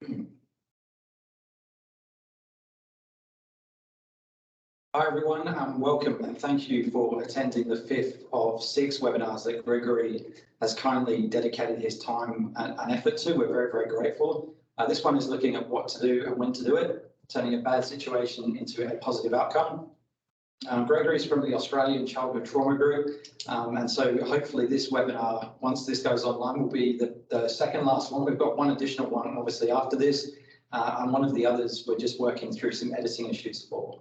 Hi everyone, welcome and thank you for attending the 5th of 6 webinars that Gregory has kindly dedicated his time and effort to. We're very, very grateful. This one is looking at what to do and when to do it, turning a bad situation into a positive outcome. Gregory is from the Australian Childhood Trauma Group, and so hopefully this webinar, once this goes online, will be the second last one. We've got one additional one obviously after this, and one of the others we're just working through some editing issues for.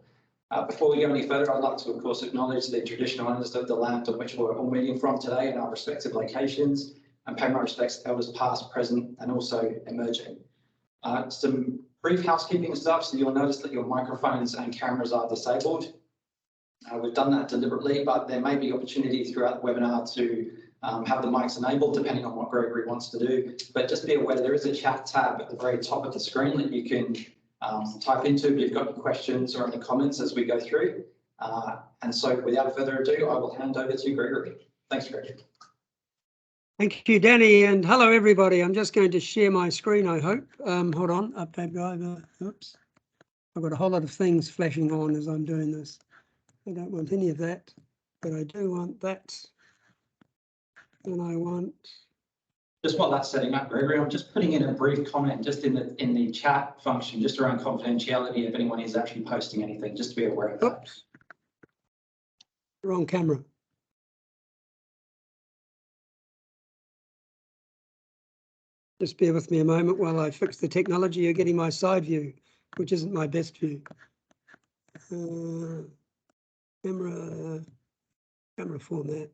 Before we go any further, I'd like to, of course, acknowledge the traditional owners of the land on which we're all meeting from today in our respective locations, and pay my respects to elders past, present, and also emerging. Some brief housekeeping stuff, so you'll notice that your microphones and cameras are disabled. We've done that deliberately, but there may be opportunity throughout the webinar to have the mics enabled, depending on what Gregory wants to do. But just be aware there is a chat tab at the very top of the screen that you can type into if you've got any questions or any comments as we go through. And so without further ado, I will hand over to Gregory. Thanks, Gregory. Thank you, Danny, and hello, everybody. I'm just going to share my screen, I hope. Hold on, up that guy. Oops. I've got a whole lot of things flashing on as I'm doing this. I don't want any of that, but I do want that. And I want... Just while that's setting up, Gregory, I'm just putting in a brief comment just in the chat function, just around confidentiality, if anyone is actually posting anything, just to be aware of that. Oops. Wrong camera. Just bear with me a moment while I fix the technology. You're getting my side view, which isn't my best view. Camera format.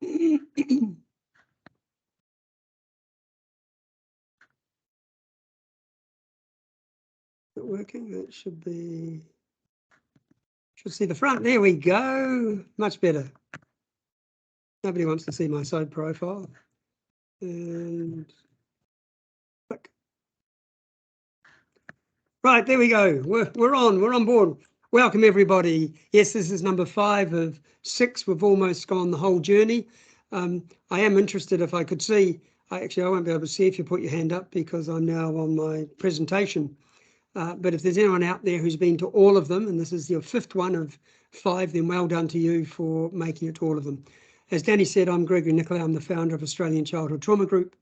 Is it working? It should be. Should see the front. There we go. Much better. Nobody wants to see my side profile. And click. Right, there we go. We're on board. Welcome everybody. Yes, this is number 5 of 6. We've almost gone the whole journey. I am interested if I could see. Actually, I won't be able to see if you put your hand up because I'm now on my presentation. But if there's anyone out there who's been to all of them, and this is your 5th one of 5, then well done to you for making it to all of them. As Danny said, I'm Gregory Nicolai. I'm the founder of Australian Childhood Trauma Group.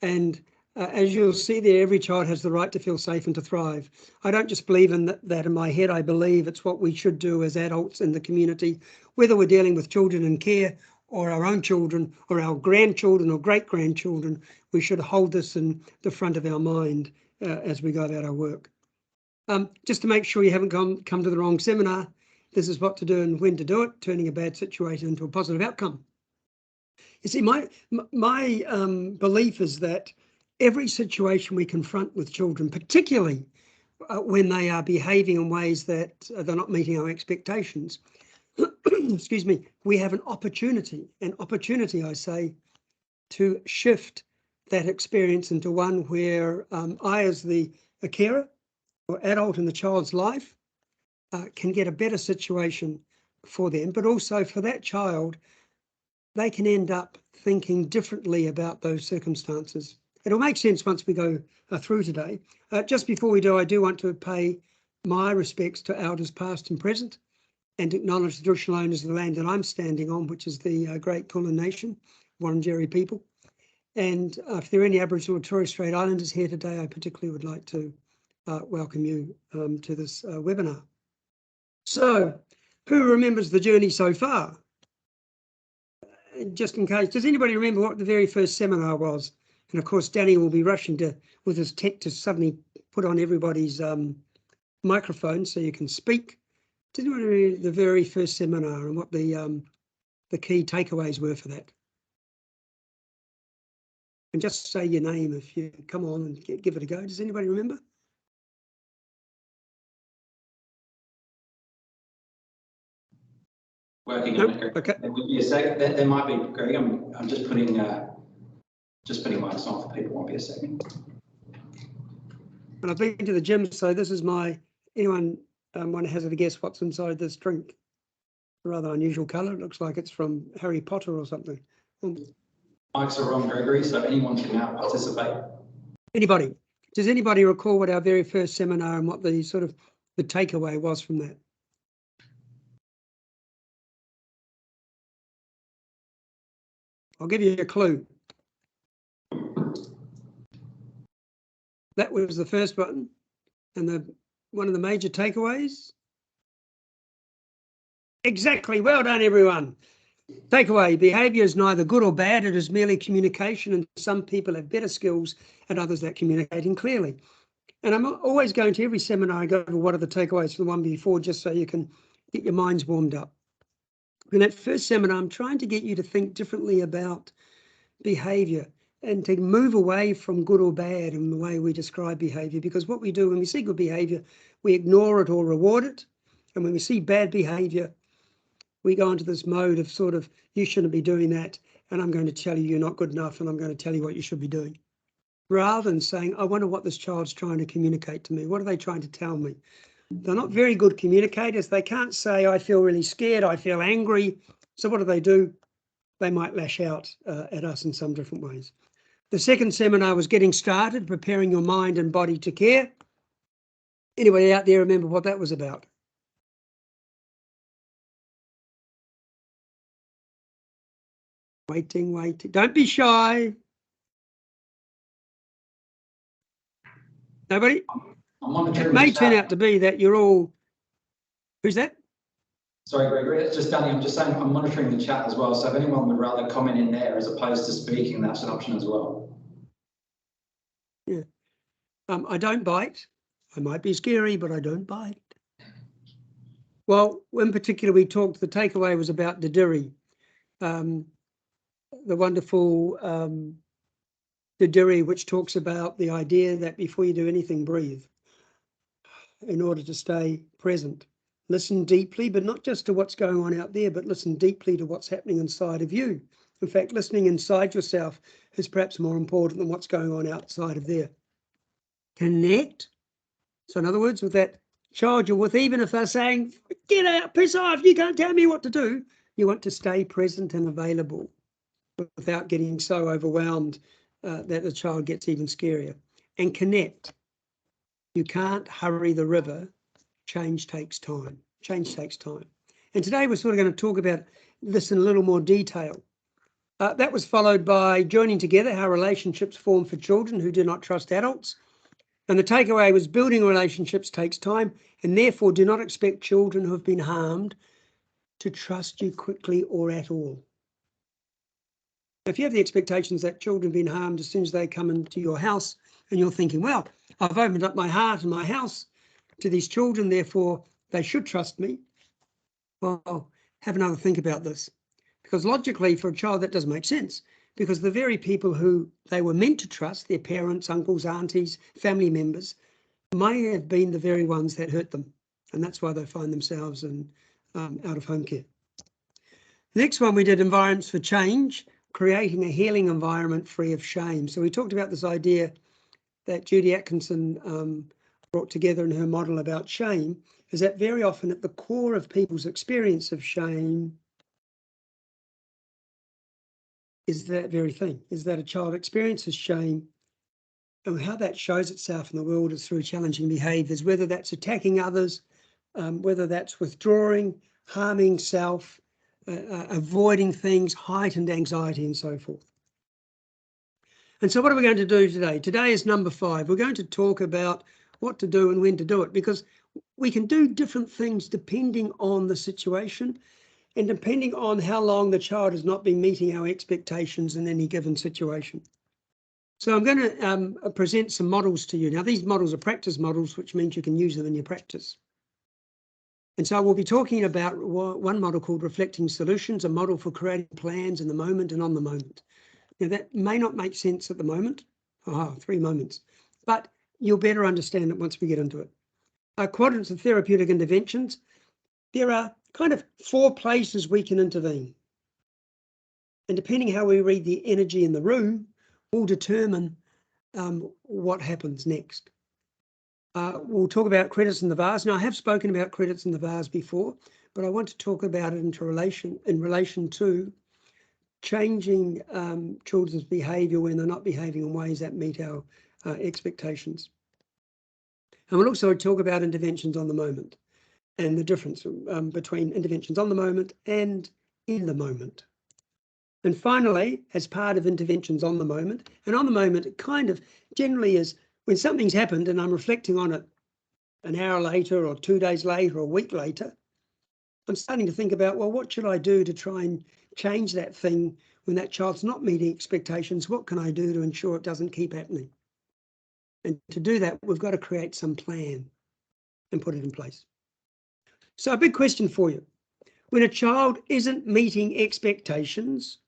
And as you'll see there, every child has the right to feel safe and to thrive. I don't just believe in that in my head. I believe it's what we should do as adults in the community, whether we're dealing with children in care or our own children or our grandchildren or great-grandchildren. We should hold this in the front of our mind as we go about our work. Just to make sure you haven't come to the wrong seminar, this is what to do and when to do it, turning a bad situation into a positive outcome. You see, my belief is that every situation we confront with children, particularly when they are behaving in ways that they're not meeting our expectations, excuse me, we have an opportunity, I say, to shift that experience into one where I, as a carer or adult in the child's life, can get a better situation for them, but also for that child, they can end up thinking differently about those circumstances. It'll make sense once we go through today. Just before we do, I do want to pay my respects to elders past and present and acknowledge the traditional owners of the land that I'm standing on, which is the Great Kulin Nation, Wurundjeri people. And if there are any Aboriginal or Torres Strait Islanders here today, I particularly would like to welcome you to this webinar. So, who remembers the journey so far? Just in case, does anybody remember what the very first seminar was? And of course, Danny will be rushing with his tech to suddenly put on everybody's microphone so you can speak. Did anyone remember the very first seminar and what the key takeaways were for that? And just say your name if you come on and give it a go. Does anybody remember? Working on it. Okay. There would be a second. There might be, Greg. I'm just putting mics on for people. Won't be a second. And I've been to the gym, so this is anyone want to hazard a guess what's inside this drink? A rather unusual colour. It looks like it's from Harry Potter or something. Mics are on, Gregory, so anyone can now participate. Anybody? Does anybody recall what our very first seminar and what the sort of the takeaway was from that? I'll give you a clue. That was the first button, and one of the major takeaways. Exactly. Well done, everyone. Takeaway: behaviour is neither good or bad. It is merely communication, and some people have better skills and others at communicating clearly. And I'm always going to every seminar, I go over what are the takeaways for the one before, just so you can get your minds warmed up. In that first seminar, I'm trying to get you to think differently about behaviour and to move away from good or bad in the way we describe behaviour, because what we do when we see good behaviour, we ignore it or reward it. And when we see bad behaviour, we go into this mode of sort of, you shouldn't be doing that, and I'm going to tell you you're not good enough, and I'm going to tell you what you should be doing. Rather than saying, I wonder what this child's trying to communicate to me. What are they trying to tell me? They're not very good communicators. They can't say, I feel really scared, I feel angry. So what do? They might lash out at us in some different ways. The second seminar was getting started, preparing your mind and body to care. Anybody out there remember what that was about? Waiting. Don't be shy. Nobody? It may turn out to be that you're all... Who's that? Sorry, Gregory, it's just Danny. I'm just saying I'm monitoring the chat as well. So if anyone would rather comment in there as opposed to speaking, that's an option as well. Yeah. I don't bite. I might be scary, but I don't bite. Well, in particular, we talked, the takeaway was about Didiri, the wonderful Didiri, which talks about the idea that before you do anything, breathe in order to stay present. Listen deeply, but not just to what's going on out there, but listen deeply to what's happening inside of you. In fact, listening inside yourself is perhaps more important than what's going on outside of there. Connect. So in other words, with that child you're with, even if they're saying, get out, piss off, you can't tell me what to do, you want to stay present and available without getting so overwhelmed that the child gets even scarier. And connect. You can't hurry the river. Change takes time. Change takes time. And today we're sort of going to talk about this in a little more detail. That was followed by joining together how relationships form for children who do not trust adults. And the takeaway was building relationships takes time, and therefore do not expect children who have been harmed to trust you quickly or at all. If you have the expectations that children have been harmed as soon as they come into your house, and you're thinking, well, I've opened up my heart and my house to these children, therefore they should trust me. Well, have another think about this, because logically for a child that doesn't make sense, because the very people who they were meant to trust, their parents, uncles, aunties, family members, may have been the very ones that hurt them, and that's why they find themselves in out of home care. The next one we did, environments for change, creating a healing environment free of shame. So we talked about this idea that Judy Atkinson brought together in her model about shame, is that very often at the core of people's experience of shame is that very thing, is that a child experiences shame, and how that shows itself in the world is through challenging behaviours, whether that's attacking others, whether that's withdrawing, harming self, avoiding things, heightened anxiety and so forth. And so what are we going to do today? Today is number 5. We're going to talk about what to do and when to do it, because we can do different things depending on the situation and depending on how long the child has not been meeting our expectations in any given situation. So I'm going to present some models to you. Now, these models are practice models, which means you can use them in your practice. And so we'll be talking about one model called Reflecting Solutions, a model for creating plans in the moment and on the moment. Now, that may not make sense at the moment. 3 moments. But you'll better understand it once we get into it. Quadrants of therapeutic interventions. There are kind of 4 places we can intervene. And depending how we read the energy in the room, will determine what happens next. We'll talk about credits in the vase. Now, I have spoken about credits in the vase before, but I want to talk about it in relation to changing children's behaviour when they're not behaving in ways that meet our expectations. And we'll also talk about interventions on the moment and the difference between interventions on the moment and in the moment. And finally, as part of interventions on the moment, and on the moment, it kind of generally is when something's happened and I'm reflecting on it an hour later or 2 days later or a week later, I'm starting to think about, well, what should I do to try and change that thing when that child's not meeting expectations? What can I do to ensure it doesn't keep happening? And to do that, we've got to create some plan and put it in place. So a big question for you. When a child isn't meeting expectations,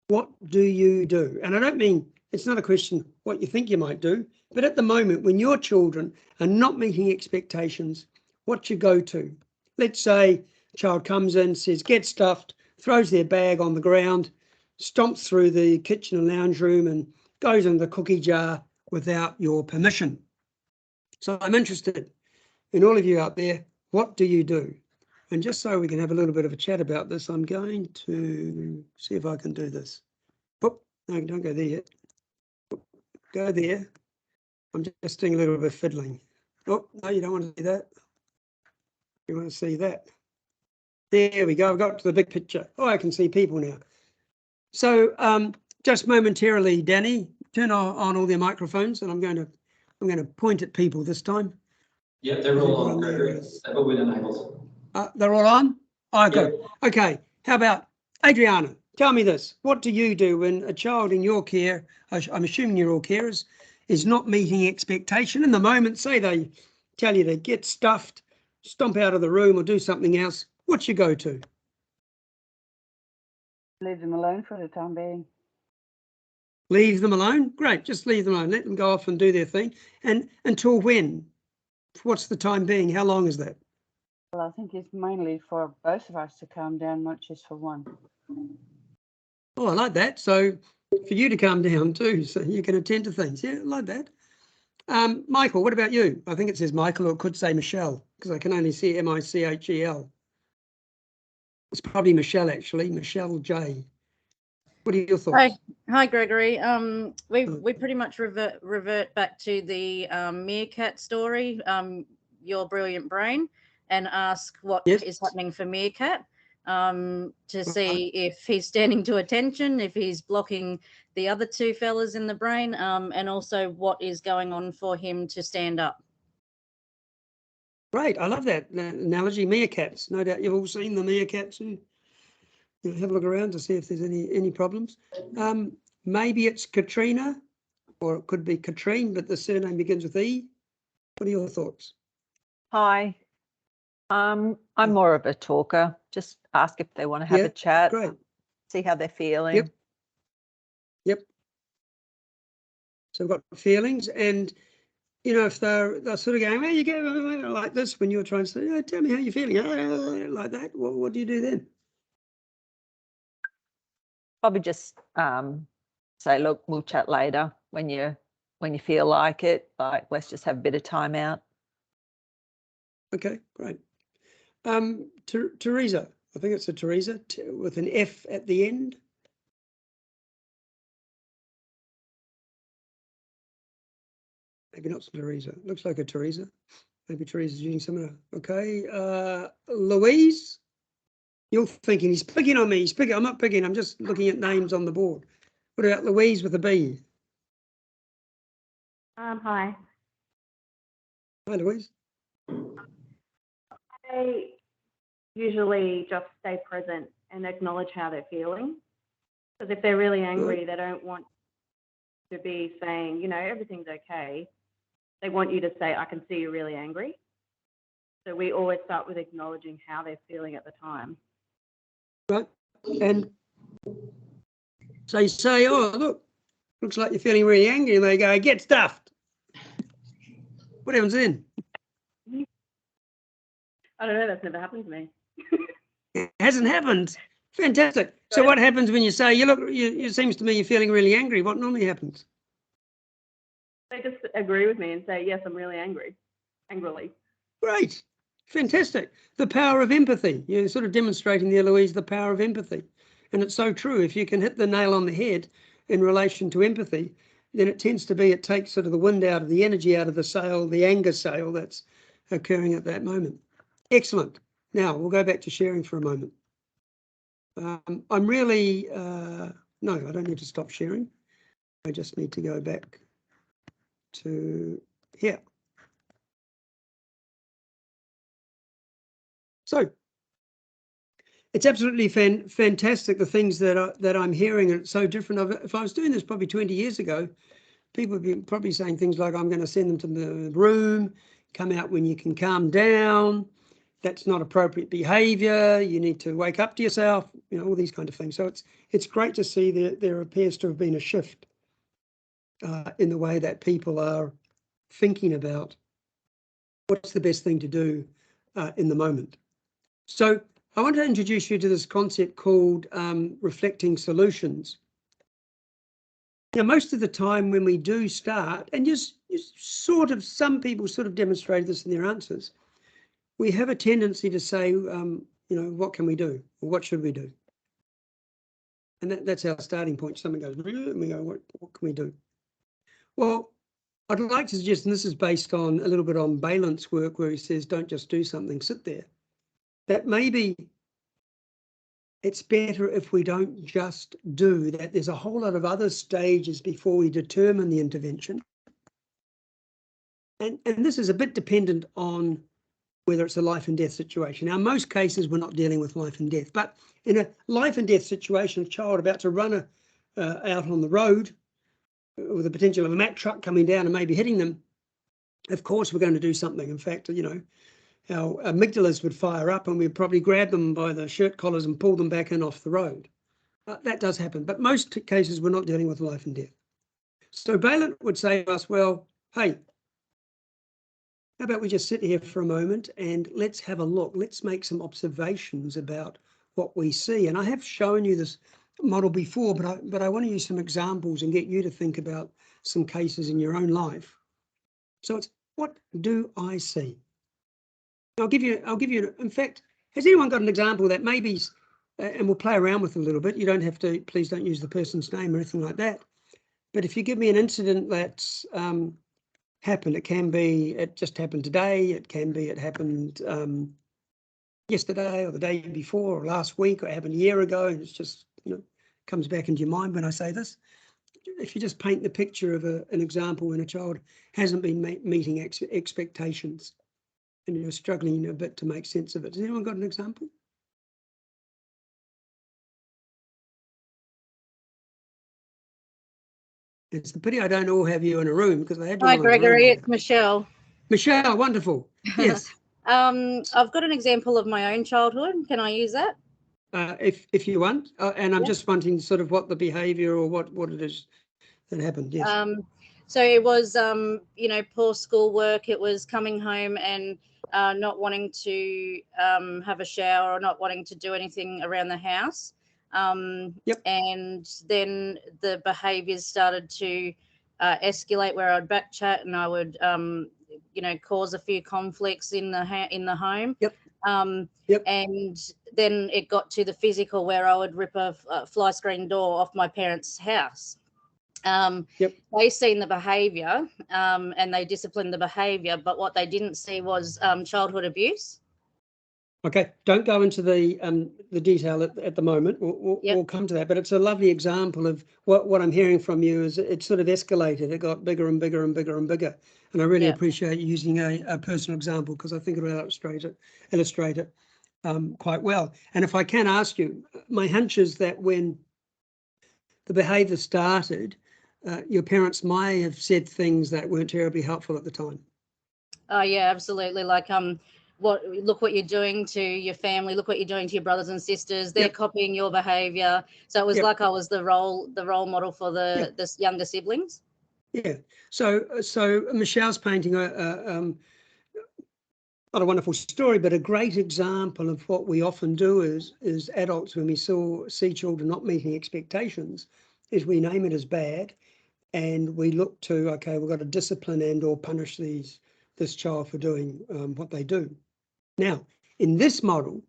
what do you do? And I don't mean, it's not a question what you think you might do, but at the moment when your children are not meeting expectations, what you go to? Let's say a child comes in, says, get stuffed, throws their bag on the ground, stomps through the kitchen and lounge room and goes in the cookie jar without your permission. So I'm interested in all of you out there, what do you do? And just so we can have a little bit of a chat about this, I'm going to see if I can do this. Oh, no, don't go there yet. Go there. I'm just doing a little bit of fiddling. Oh, no, you don't want to see that. You want to see that. There we go. I've got to the big picture. Oh, I can see people now. So just momentarily, Danny, turn on all their microphones, and I'm going to point at people this time. Yeah, they're all on. They've all been enabled. They're all on? Oh, good. Yep. Okay. How about Adriana? Tell me this. What do you do when a child in your care, I'm assuming you're all carers, is not meeting expectation in the moment? Say they tell you to get stuffed, stomp out of the room or do something else. What you go to? Leave them alone for the time being. Leave them alone? Great. Just leave them alone. Let them go off and do their thing. And until when? What's the time being? How long is that? Well, I think it's mainly for both of us to calm down, not just for one. Oh, I like that. So for you to calm down too, so you can attend to things. Yeah, I like that. Michael, what about you? I think it says Michael, or it could say Michelle, because I can only see M-I-C-H-E-L. It's probably Michelle, actually, Michelle J. What are your thoughts? Hi, Gregory. We pretty much revert back to the Meerkat story, Your Brilliant Brain, and ask what is happening for Meerkat, to see if he's standing to attention, if he's blocking the other two fellas in the brain, and also what is going on for him to stand up. Great, I love that analogy. Meerkats, no doubt you've all seen the meerkats. Have a look around to see if there's any problems. Maybe it's Katrina, or it could be Katrine, but the surname begins with E. What are your thoughts? Hi. I'm more of a talker. Just ask if they want to have a chat. Great. See how they're feeling. Yep. So we've got feelings, and you know, if they're sort of going, well, you get like this when you're trying to say, tell me how you're feeling, like that. What do you do then? Probably just say, look, we'll chat later when you feel like it. Like, let's just have a bit of time out. Okay, great. Teresa, I think it's a Teresa with an F at the end. Maybe not Teresa. Looks like a Teresa. Maybe Teresa's using some. Okay, Louise. You're thinking he's picking on me. He's picking. I'm not picking. I'm just looking at names on the board. What about Louise with a B? Hi. Hi, Louise. I usually just stay present and acknowledge how they're feeling. Because if they're really angry, they don't want to be saying, you know, everything's okay. They want you to say, I can see you're really angry. So we always start with acknowledging how they're feeling at the time. Right. And so you say, oh, look, looks like you're feeling really angry. And they go, get stuffed. What happens then? I don't know. That's never happened to me. It hasn't happened. Fantastic. So what happens when you say, it seems to me you're feeling really angry? What normally happens? They just agree with me and say, yes, I'm really angry, angrily. Great. Fantastic. The power of empathy. You're sort of demonstrating there, Louise, the power of empathy. And it's so true. If you can hit the nail on the head in relation to empathy, then it tends to be, it takes sort of the wind out of the energy out of the sail, the anger sail that's occurring at that moment. Excellent. Now we'll go back to sharing for a moment. I'm really, no, I don't need to stop sharing. I just need to go back to here. So it's absolutely fantastic, the things that I'm hearing, and it's so different. If I was doing this probably 20 years ago, people would be probably saying things like, I'm going to send them to the room, come out when you can calm down, that's not appropriate behaviour, you need to wake up to yourself, you know, all these kind of things. So it's great to see that there appears to have been a shift in the way that people are thinking about what's the best thing to do in the moment. So I want to introduce you to this concept called reflecting solutions. Now, most of the time when we do start, and just sort of, some people sort of demonstrated this in their answers, we have a tendency to say, you know, what can we do? Or what should we do? And that's our starting point. Someone goes, and we go, what can we do? Well, I'd like to suggest, and this is based on a little bit on Bailant's work, where he says, don't just do something, sit there. That maybe it's better if we don't just do that. There's a whole lot of other stages before we determine the intervention. And this is a bit dependent on whether it's a life and death situation. Now, in most cases, we're not dealing with life and death, but in a life and death situation, a child about to run out on the road with the potential of a Mack truck coming down and maybe hitting them, of course, we're going to do something. In fact, you know, our amygdalas would fire up and we'd probably grab them by the shirt collars and pull them back in off the road. That does happen, but most cases we're not dealing with life and death. So Balant would say to us, well, hey, how about we just sit here for a moment and let's have a look. Let's make some observations about what we see. And I have shown you this model before, but I want to use some examples and get you to think about some cases in your own life. So it's, what do I see? I'll give you, in fact, has anyone got an example that maybe, and we'll play around with it a little bit. You don't have to, please don't use the person's name or anything like that. But if you give me an incident that's happened, it can be, it just happened today. It can be, it happened yesterday or the day before or last week, or it happened a year ago. And it's just, you know, comes back into your mind when I say this. If you just paint the picture of an example when a child hasn't been meeting expectations, and you're struggling a bit to make sense of it. Has anyone got an example? It's the pity I don't all have you in a room, because I had you. Hi, Gregory. It's Michelle. Michelle, wonderful. Yes. I've got an example of my own childhood. Can I use that? If you want, and I'm just wanting sort of what the behaviour or what it is that happened. Yes. So it was, you know, poor schoolwork. It was coming home and not wanting to have a shower or not wanting to do anything around the house. Yep. And then the behaviours started to escalate, where I'd back chat and I would, you know, cause a few conflicts in the home. Yep. Yep. And then it got to the physical, where I would rip a fly screen door off my parents' house. Yep. They seen the behaviour and they disciplined the behaviour, but what they didn't see was childhood abuse. Okay, don't go into the detail at the moment. We'll come to that, but it's a lovely example of what I'm hearing from you. Is it sort of escalated? It got bigger and bigger and bigger and bigger, and I really appreciate you using a personal example, because I think it'll illustrate it quite well. And if I can ask you, my hunch is that when the behaviour started, your parents may have said things that weren't terribly helpful at the time. Oh yeah, absolutely. Like look what you're doing to your family, look what you're doing to your brothers and sisters. They're copying your behaviour. So it was like I was the role model for the younger siblings. Yeah. So Michelle's painting not a wonderful story, but a great example of what we often do as adults when we see children not meeting expectations, is we name it as bad, and we look to, okay, we've got to discipline and or punish this child for doing what they do. Now, in this model,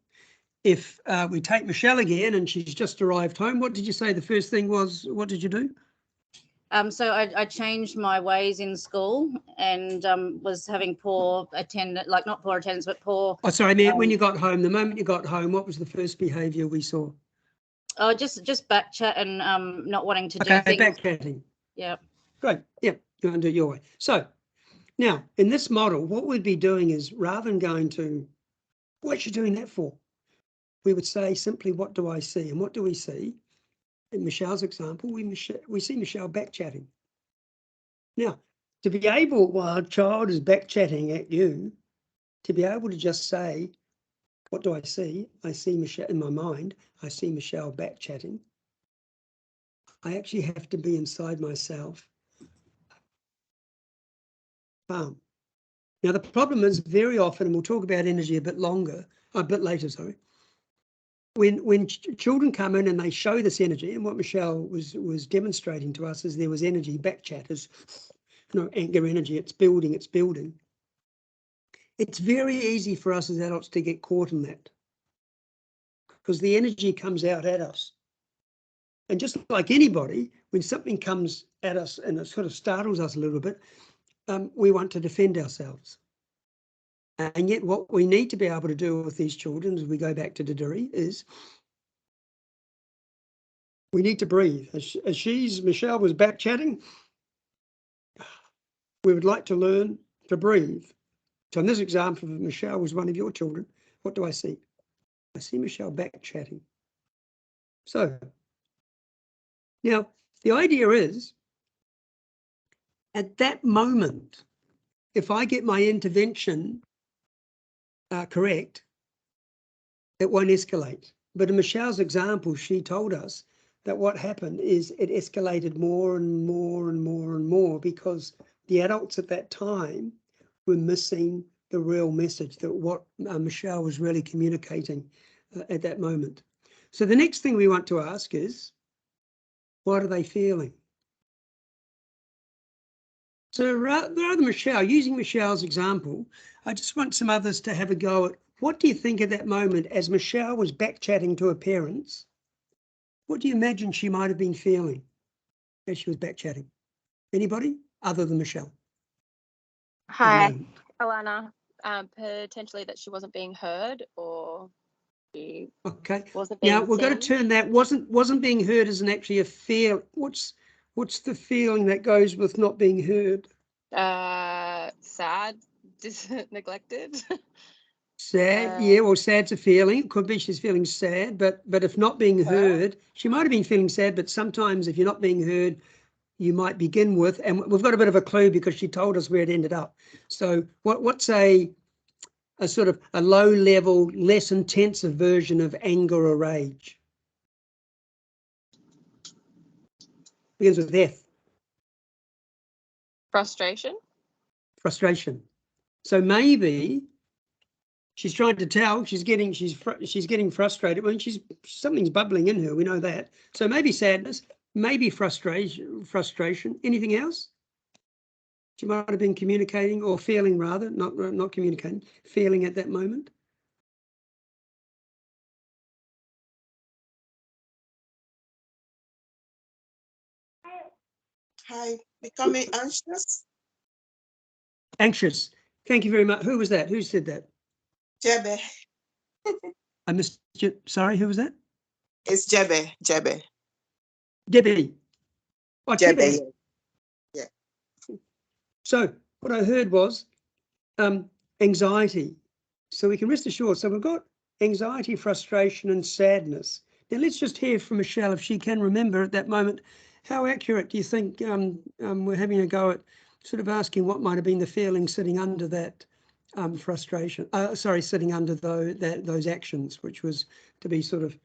if we take Michelle again and she's just arrived home, what did you say the first thing was? What did you do? So I changed my ways in school and was having poor attendance, like not poor attendance, but poor. Oh, sorry, man, when you got home, the moment you got home, what was the first behaviour we saw? Oh, just back chat and not wanting to do Okay, things. back chatting. Yeah. Great. Yeah, you want to do it your way. So now in this model, what we'd be doing is rather than going to, what's you doing that for? We would say simply, what do I see? And what do we see? In Michelle's example, we see Michelle back chatting. Now, to be able, while a child is back chatting at you, to be able to just say, what do I see? I see Michelle in my mind. I see Michelle back chatting. I actually have to be inside myself. Now, the problem is very often, and we'll talk about energy a bit later, sorry. When children come in and they show this energy, and what Michelle was demonstrating to us is there was energy, back chat is, anger energy, it's building. It's very easy for us as adults to get caught in that because the energy comes out at us. And just like anybody, when something comes at us and it sort of startles us a little bit, we want to defend ourselves. And yet what we need to be able to do with these children, as we go back to Didiri, is we need to breathe. As Michelle was back chatting, we would like to learn to breathe. So in this example, if Michelle was one of your children, what do I see? I see Michelle back chatting. So now the idea is, at that moment, if I get my intervention correct, it won't escalate. But in Michelle's example, she told us that what happened is it escalated more and more and more and more because the adults at that time were missing the real message, that what Michelle was really communicating at that moment. So the next thing we want to ask is, what are they feeling? So rather than Michelle, using Michelle's example, I just want some others to have a go at, what do you think at that moment as Michelle was back chatting to her parents? What do you imagine she might have been feeling as she was back chatting? Anybody other than Michelle? Hi, Alana. Potentially that she wasn't being heard, or she wasn't being now we've got to turn that wasn't being heard isn't actually a feel. What's the feeling that goes with not being heard? Sad, neglected. Sad, yeah, well, sad's a feeling. It could be she's feeling sad, but if not being heard, she might have been feeling sad, but sometimes if you're not being heard, you might begin with, and we've got a bit of a clue because she told us where it ended up. So what's a sort of a low level, less intensive version of anger or rage? Begins with F. Frustration. Frustration. So maybe she's trying to tell, she's getting frustrated when something's bubbling in her. We know that. So maybe sadness, maybe frustration. Anything else? She might have been communicating or feeling, rather, not communicating, feeling at that moment. Hi, becoming anxious. Anxious. Thank you very much. Who was that? Who said that? Jebe. I missed you. Sorry, who was that? It's Jebe. Jebe. Debbie. Oh, Jebe. Yeah. So what I heard was anxiety. So we can rest assured. So we've got anxiety, frustration, and sadness. Now let's just hear from Michelle if she can remember at that moment. How accurate do you think we're having a go at sort of asking what might have been the feeling sitting under that frustration? Sitting under those actions, which was to be sort of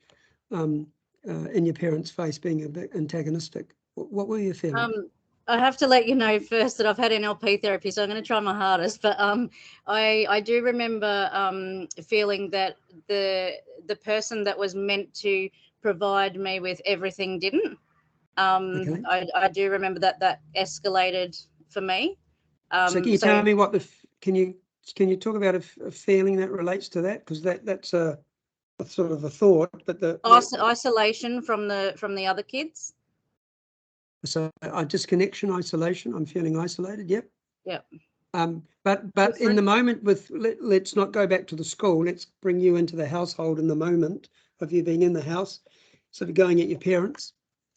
in your parents' face, being a bit antagonistic. What were you feeling? I have to let you know first that I've had NLP therapy, so I'm going to try my hardest. But I do remember feeling that the person that was meant to provide me with everything didn't. Okay. I do remember that escalated for me. So can you tell me what can you talk about a feeling that relates to that? Because that's a sort of a thought, but isolation from the other kids. So disconnection, isolation. I'm feeling isolated. Yep. Yep. But in the moment with, let's not go back to the school. Let's bring you into the household in the moment of you being in the house, sort of going at your parents.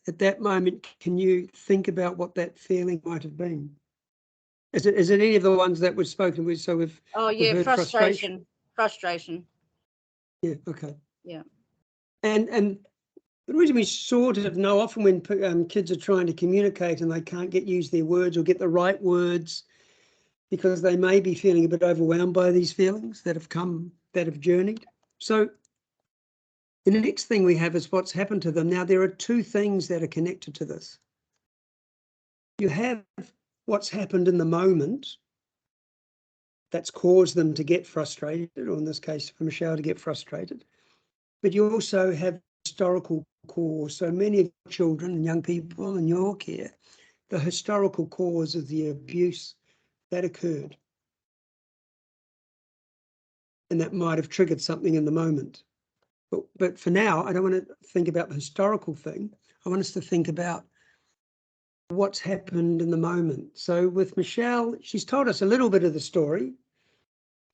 At that moment, can you think about what that feeling might have been? Is it any of the ones that we've spoken with? So we've heard frustration. Yeah. Okay. Yeah. And the reason we sort of know often when kids are trying to communicate and they can't use their words or get the right words, because they may be feeling a bit overwhelmed by these feelings that have journeyed. So the next thing we have is what's happened to them. Now, there are two things that are connected to this. You have what's happened in the moment that's caused them to get frustrated, or in this case, for Michelle to get frustrated. But you also have historical cause. So many of children and young people in your care, the historical cause of the abuse that occurred. And that might have triggered something in the moment. But for now, I don't want to think about the historical thing. I want us to think about what's happened in the moment. So with Michelle, she's told us a little bit of the story.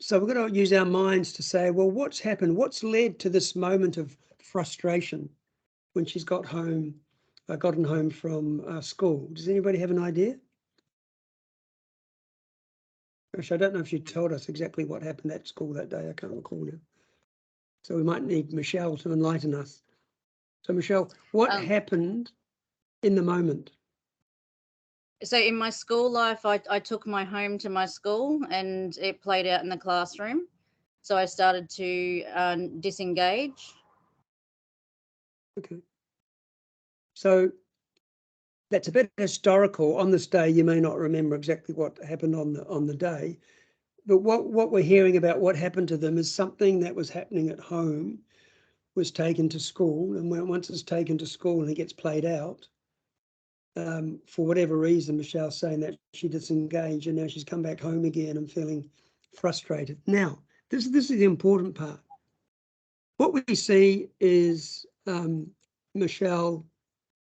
So we're going to use our minds to say, well, what's happened? What's led to this moment of frustration when she's gotten home from school? Does anybody have an idea? Actually, I don't know if you told us exactly what happened at school that day. I can't recall now. So we might need Michelle to enlighten us. So Michelle, what happened in the moment? So in my school life, I took my home to my school and it played out in the classroom. So I started to disengage. Okay. So that's a bit historical. On this day, you may not remember exactly what happened on the day, but what we're hearing about what happened to them is something that was happening at home was taken to school, and once it's taken to school and it gets played out, for whatever reason, Michelle's saying that she disengaged and now she's come back home again and feeling frustrated. Now, this is the important part. What we see is Michelle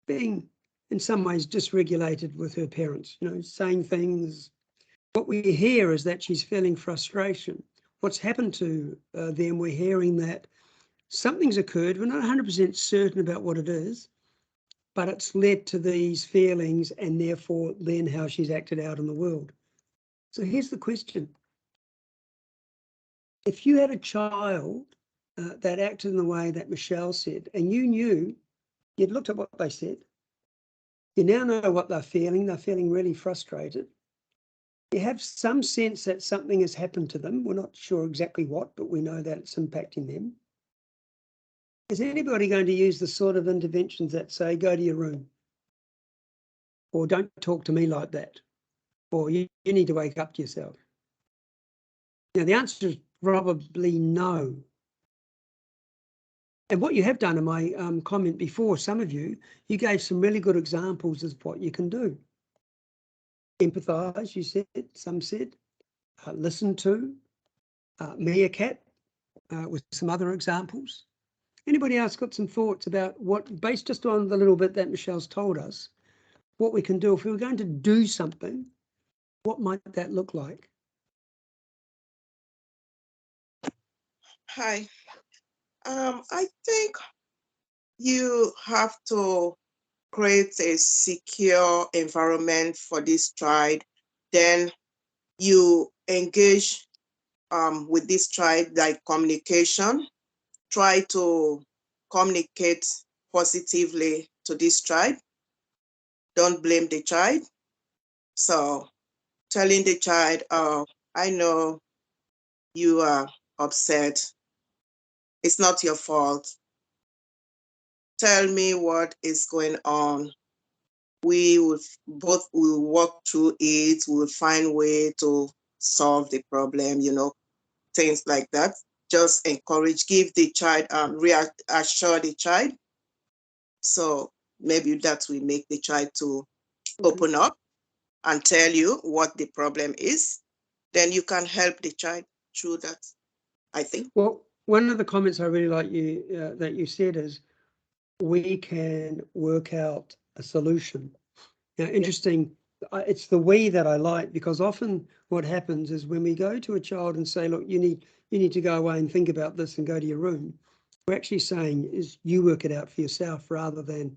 being in some ways dysregulated with her parents, saying things. What we hear is that she's feeling frustration. What's happened to them, we're hearing that something's occurred. We're not 100% certain about what it is, but it's led to these feelings and therefore then how she's acted out in the world. So here's the question. If you had a child that acted in the way that Michelle said, and you knew, you'd looked at what they said, you now know what they're feeling really frustrated. You have some sense that something has happened to them. We're not sure exactly what, but we know that it's impacting them. Is anybody going to use the sort of interventions that say, go to your room? Or don't talk to me like that? Or you need to wake up to yourself? Now, the answer is probably no. And what you have done in my comment before, some of you gave some really good examples of what you can do. Empathise, you said, some said. Listen to, meerkat, with some other examples. Anybody else got some thoughts about what, based just on the little bit that Michelle's told us, what we can do if we were going to do something? What might that look like? Hi. I think you have to create a secure environment for this child. Then you engage with this child, like communication. Try to communicate positively to this child. Don't blame the child. So telling the child, oh, I know you are upset. It's not your fault. Tell me what is going on. We will both will work through it. We'll find way to solve the problem, things like that. Just encourage, give the child, reassure the child. So maybe that will make the child to open up and tell you what the problem is. Then you can help the child through that, I think. Well, one of the comments I really like that you said is, we can work out a solution. Now, interesting. It's the we that I like, because often what happens is when we go to a child and say, look, you need to go away and think about this and go to your room, we're actually saying is you work it out for yourself, rather than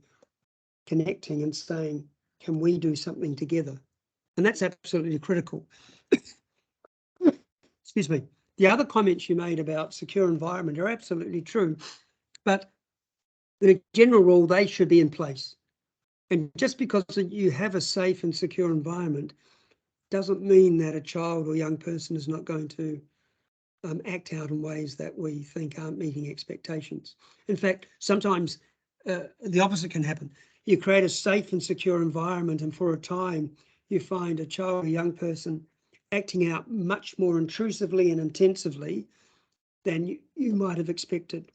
connecting and saying, can we do something together? And that's absolutely critical. Excuse me. The other comments you made about secure environment are absolutely true, but in a general rule, they should be in place. And just because you have a safe and secure environment doesn't mean that a child or young person is not going to act out in ways that we think aren't meeting expectations. In fact, sometimes the opposite can happen. You create a safe and secure environment, and for a time you find a child or young person acting out much more intrusively and intensively than you might have expected.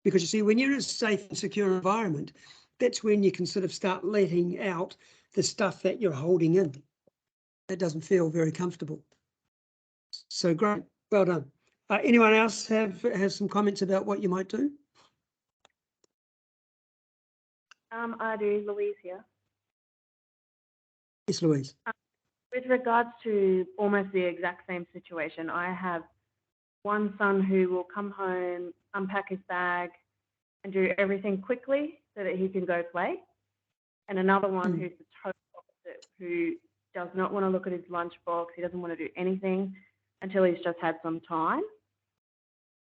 Because you see, when you're in a safe and secure environment, that's when you can sort of start letting out the stuff that you're holding in. That doesn't feel very comfortable. So great, well done. Anyone else has some comments about what you might do? I do, Louise here. Yes, Louise. With regards to almost the exact same situation, I have one son who will come home, unpack his bag, and do everything quickly so that he can go play. And another one who's the total opposite, who does not want to look at his lunchbox. He doesn't want to do anything until he's just had some time.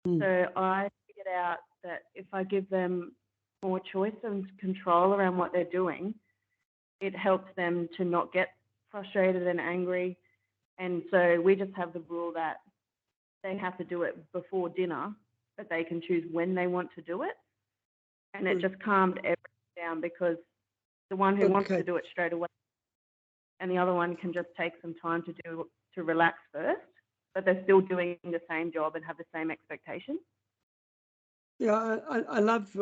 So I figured out that if I give them more choice and control around what they're doing, it helps them to not get frustrated and angry. And so we just have the rule that they have to do it before dinner, but they can choose when they want to do it. And it just calmed everything down, because the one who wants to do it straight away and the other one can just take some time to relax first, but they're still doing the same job and have the same expectation. Yeah, I love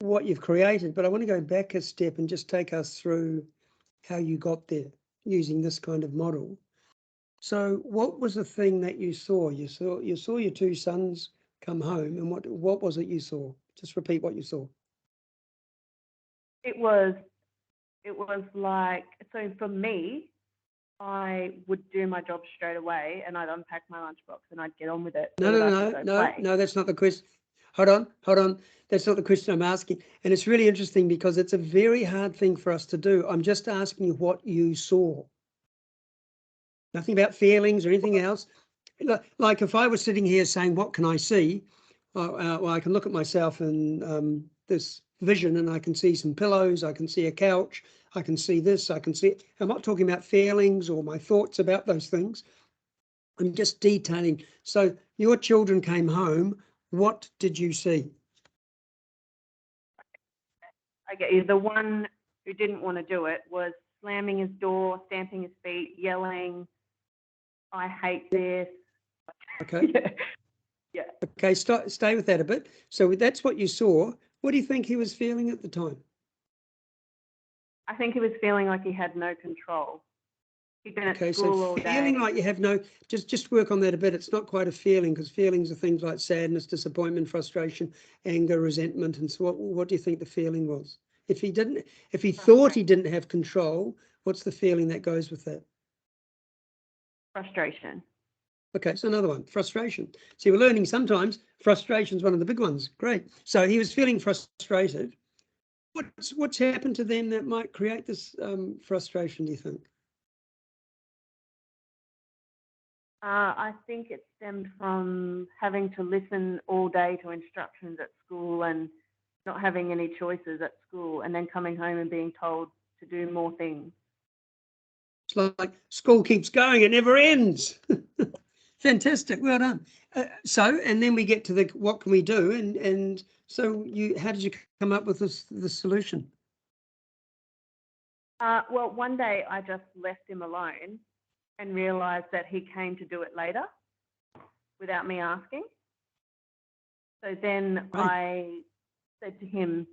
what you've created, but I want to go back a step and just take us through how you got there using this kind of model. So what was the thing that you saw? You saw your two sons come home, and what was it you saw? Just repeat what you saw. It was like, so for me, I would do my job straight away and I'd unpack my lunchbox and I'd get on with it. No, that's not the question. Hold on. That's not the question I'm asking. And it's really interesting because it's a very hard thing for us to do. I'm just asking you what you saw. Nothing about feelings or anything else. Like if I was sitting here saying, what can I see? Well, I can look at myself in this vision and I can see some pillows, I can see a couch, I can see this, I can see it. I'm not talking about feelings or my thoughts about those things. I'm just detailing. So your children came home. What did you see? I get you. The one who didn't want to do it was slamming his door, stamping his feet, yelling, I hate this. Okay. Yeah. Okay, stay with that a bit. So that's what you saw. What do you think he was feeling at the time? I think he was feeling like he had no control. He'd been at school all day. Feeling like you have no, just work on that a bit. It's not quite a feeling, because feelings are things like sadness, disappointment, frustration, anger, resentment. And so what do you think the feeling was? If he thought he didn't have control, what's the feeling that goes with that? Frustration. Okay, so another one, frustration. See, we're learning sometimes frustration is one of the big ones. Great. So he was feeling frustrated. What's happened to them that might create this frustration, do you think? I think it stemmed from having to listen all day to instructions at school and not having any choices at school, and then coming home and being told to do more things. It's like school keeps going, it never ends. Fantastic, well done. And then we get to the what can we do, and so how did you come up with the solution? Well, one day I just left him alone and realised that he came to do it later without me asking. So then I said to him,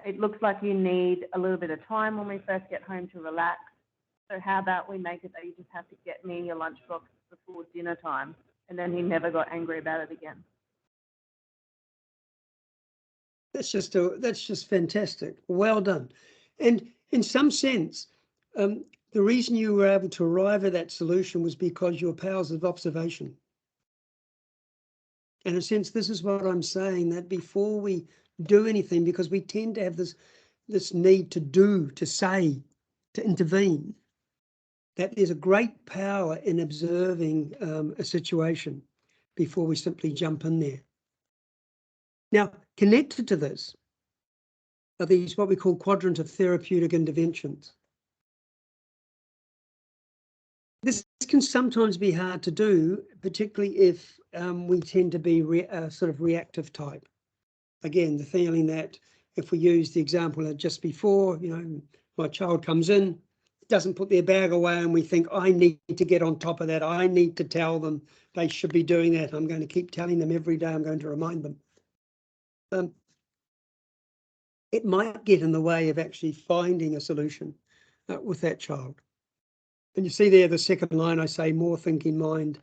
it looks like you need a little bit of time when we first get home to relax. So how about we make it that you just have to get me your lunchbox before dinner time? And then he never got angry about it again. That's just fantastic. Well done. And in some sense, the reason you were able to arrive at that solution was because your powers of observation. In a sense, this is what I'm saying, that before we do anything, because we tend to have this need to do, to say, to intervene, that there's a great power in observing a situation before we simply jump in there. Now, connected to this are these what we call quadrant of therapeutic interventions. This can sometimes be hard to do, particularly if we tend to be sort of reactive type. Again, the feeling that if we use the example of just before, you know, my child comes in, doesn't put their bag away, and we think, I need to get on top of that. I need to tell them they should be doing that. I'm going to keep telling them every day. I'm going to remind them. It might get in the way of actually finding a solution with that child. And you see there the second line, I say more thinking mind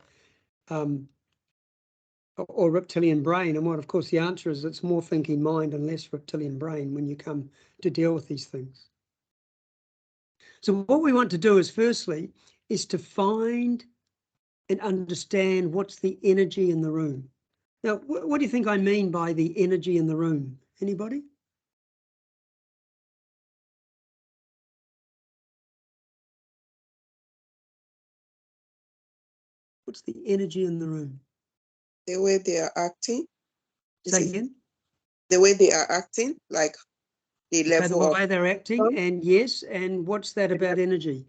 or reptilian brain. And what, of course, the answer is it's more thinking mind and less reptilian brain when you come to deal with these things. So what we want to do is firstly is to find and understand what's the energy in the room. Now, what do you think I mean by the energy in the room? Anybody? What's the energy in the room? The way they are acting. Say again? The way they are acting, like the level the way they're acting, and yes, and what's that about energy?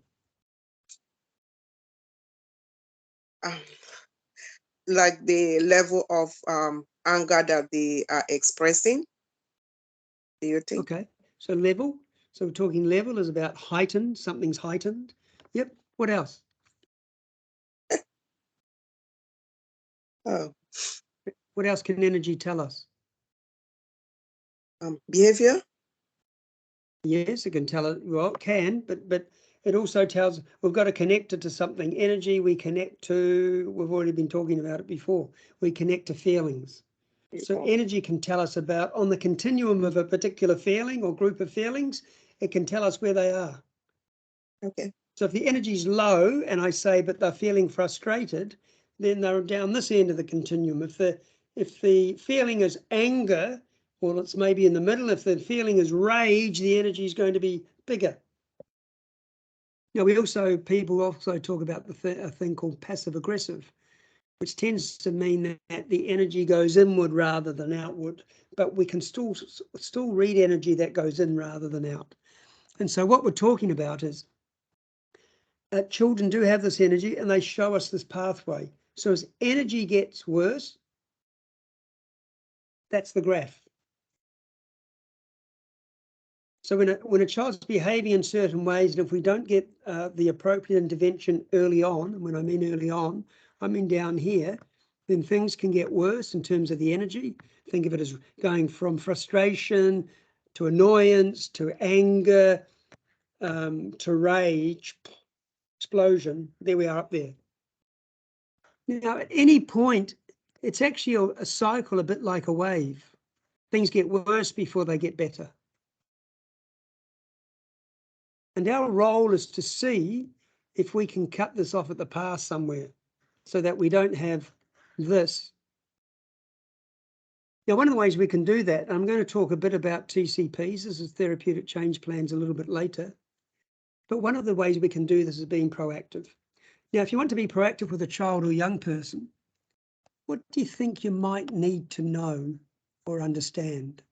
Like the level of anger that they are expressing. Do you think? Okay, so level. So we're talking level is about heightened, something's heightened. Yep, what else? Oh. What else can energy tell us? Behavior? Yes, it can tell it, well, it can, but it also tells we've got to connect it to something. Energy we connect to, we've already been talking about it before, we connect to feelings. So energy can tell us about, on the continuum of a particular feeling or group of feelings, it can tell us where they are. Okay. So if the energy is low and I say, but they're feeling frustrated, then they're down this end of the continuum. If the feeling is anger, well, it's maybe in the middle. If the feeling is rage, the energy is going to be bigger. Now, people also talk about a thing called passive aggressive, which tends to mean that the energy goes inward rather than outward, but we can still read energy that goes in rather than out. And so what we're talking about is children do have this energy and they show us this pathway. So as energy gets worse, that's the graph. So when a child's behaving in certain ways, and if we don't get the appropriate intervention early on, and when I mean early on, I mean down here, then things can get worse in terms of the energy. Think of it as going from frustration to annoyance to anger to rage, explosion. There we are up there. Now, at any point, it's actually a cycle, a bit like a wave. Things get worse before they get better. And our role is to see if we can cut this off at the pass somewhere so that we don't have this. Now, one of the ways we can do that, I'm going to talk a bit about TCPs, this is therapeutic change plans, a little bit later. But one of the ways we can do this is being proactive. Now, if you want to be proactive with a child or young person, what do you think you might need to know or understand?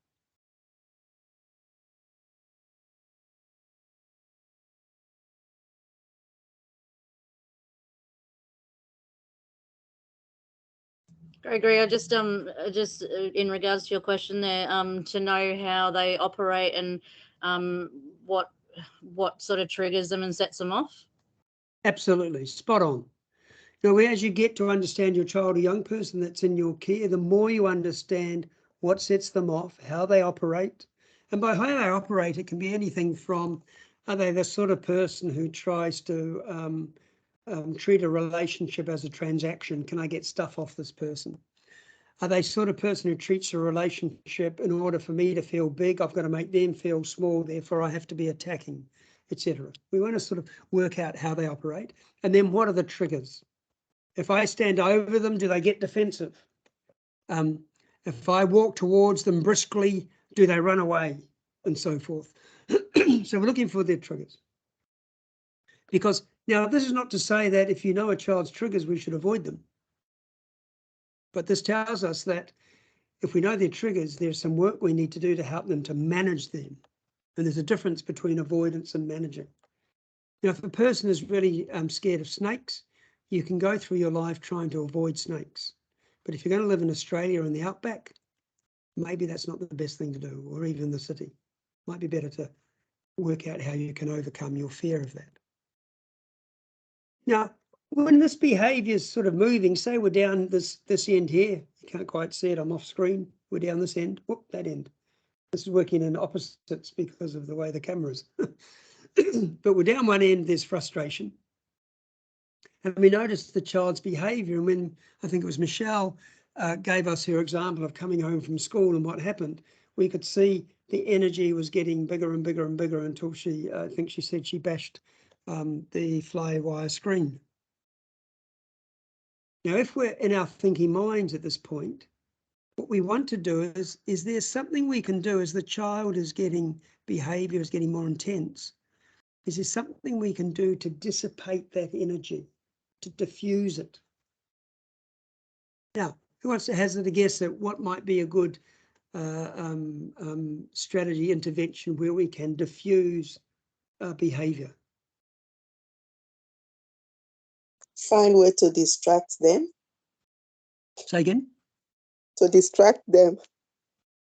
Gregory, I just in regards to your question there, to know how they operate and what sort of triggers them and sets them off. Absolutely, spot on. Now, as you get to understand your child or young person that's in your care, the more you understand what sets them off, how they operate. And by how they operate, it can be anything from, are they the sort of person who tries to treat a relationship as a transaction? Can I get stuff off this person? Are they sort of person who treats a relationship in order for me to feel big? I've got to make them feel small, therefore I have to be attacking, etc. We want to sort of work out how they operate. And then what are the triggers? If I stand over them, do they get defensive? If I walk towards them briskly, do they run away? And so forth. So we're looking for their triggers. Because now this is not to say that if you know a child's triggers, we should avoid them. But this tells us that if we know their triggers, there's some work we need to do to help them to manage them. And there's a difference between avoidance and managing. Now, if a person is really scared of snakes, you can go through your life trying to avoid snakes. But if you're going to live in Australia in the outback, maybe that's not the best thing to do, or even in the city. Might be better to work out how you can overcome your fear of that. Now, when this behaviour is sort of moving, say we're down this end here, you can't quite see it, I'm off screen, we're down this end, whoop, that end. This is working in opposites because of the way the camera is. But we're down one end, there's frustration. And we noticed the child's behaviour, and when I think it was Michelle gave us her example of coming home from school and what happened, we could see the energy was getting bigger and bigger and bigger until she, I think she said she bashed the fly wire screen. Now, if we're in our thinking minds at this point, what we want to do is there something we can do as the child is getting behaviour, is getting more intense? Is there something we can do to dissipate that energy, to diffuse it? Now, who wants to hazard a guess at what might be a good strategy intervention where we can diffuse behaviour? Find a way to distract them. Say again? To distract them.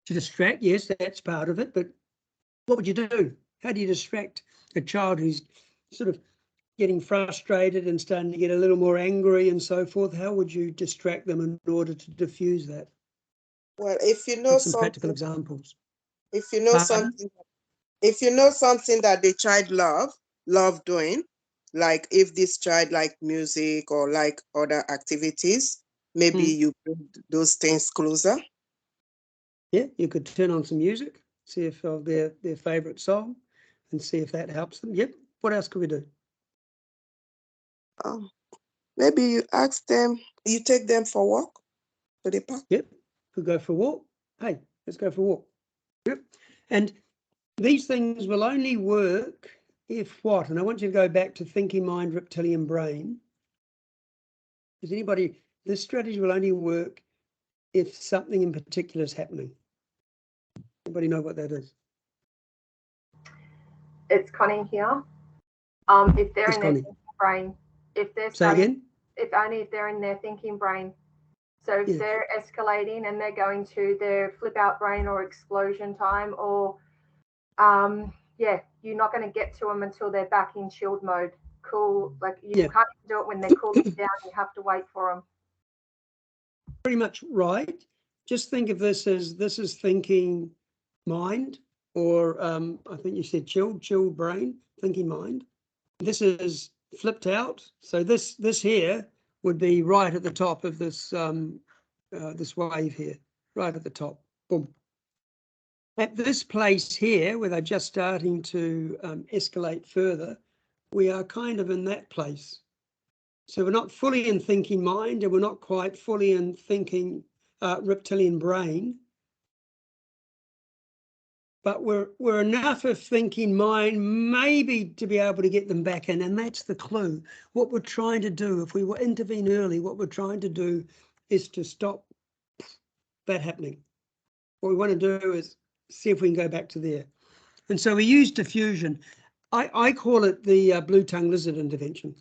To distract, yes, that's part of it. But what would you do? How do you distract a child who's sort of getting frustrated and starting to get a little more angry and so forth? How would you distract them in order to diffuse that? Well, if you know some practical examples. If you know something that the child love doing, like if this child like music or like other activities, maybe you bring those things closer. Yeah, you could turn on some music, see if their favorite song, and see if that helps them. Yep. What else could we do? Maybe you ask them, you take them for a walk to the park. Yep. Could go for a walk. Hey, let's go for a walk. Yep. And these things will only work if what? And I want you to go back to thinking mind, reptilian brain. Does anybody, this strategy will only work if something in particular is happening. Anybody know what that is? It's Connie here. If they're in their thinking brain, if they're starting, if only if they're in their thinking brain. So if they're escalating and they're going to their flip out brain or explosion time, or you're not going to get to them until they're back in chilled mode. Cool, like you can't do it when they're cooling down. You have to wait for them. Pretty much right. Just think of this is thinking mind, or I think you said chilled brain, thinking mind. This is flipped out. So this here would be right at the top of this this wave here, right at the top. Boom. At this place here, where they're just starting to escalate further, we are kind of in that place. So we're not fully in thinking mind, and we're not quite fully in thinking reptilian brain. But we're enough of thinking mind maybe to be able to get them back in, and that's the clue. What we're trying to do, if we intervene early, what we're trying to do is to stop that happening. What we want to do is see if we can go back to there. And so we use diffusion. I call it the blue tongue lizard intervention.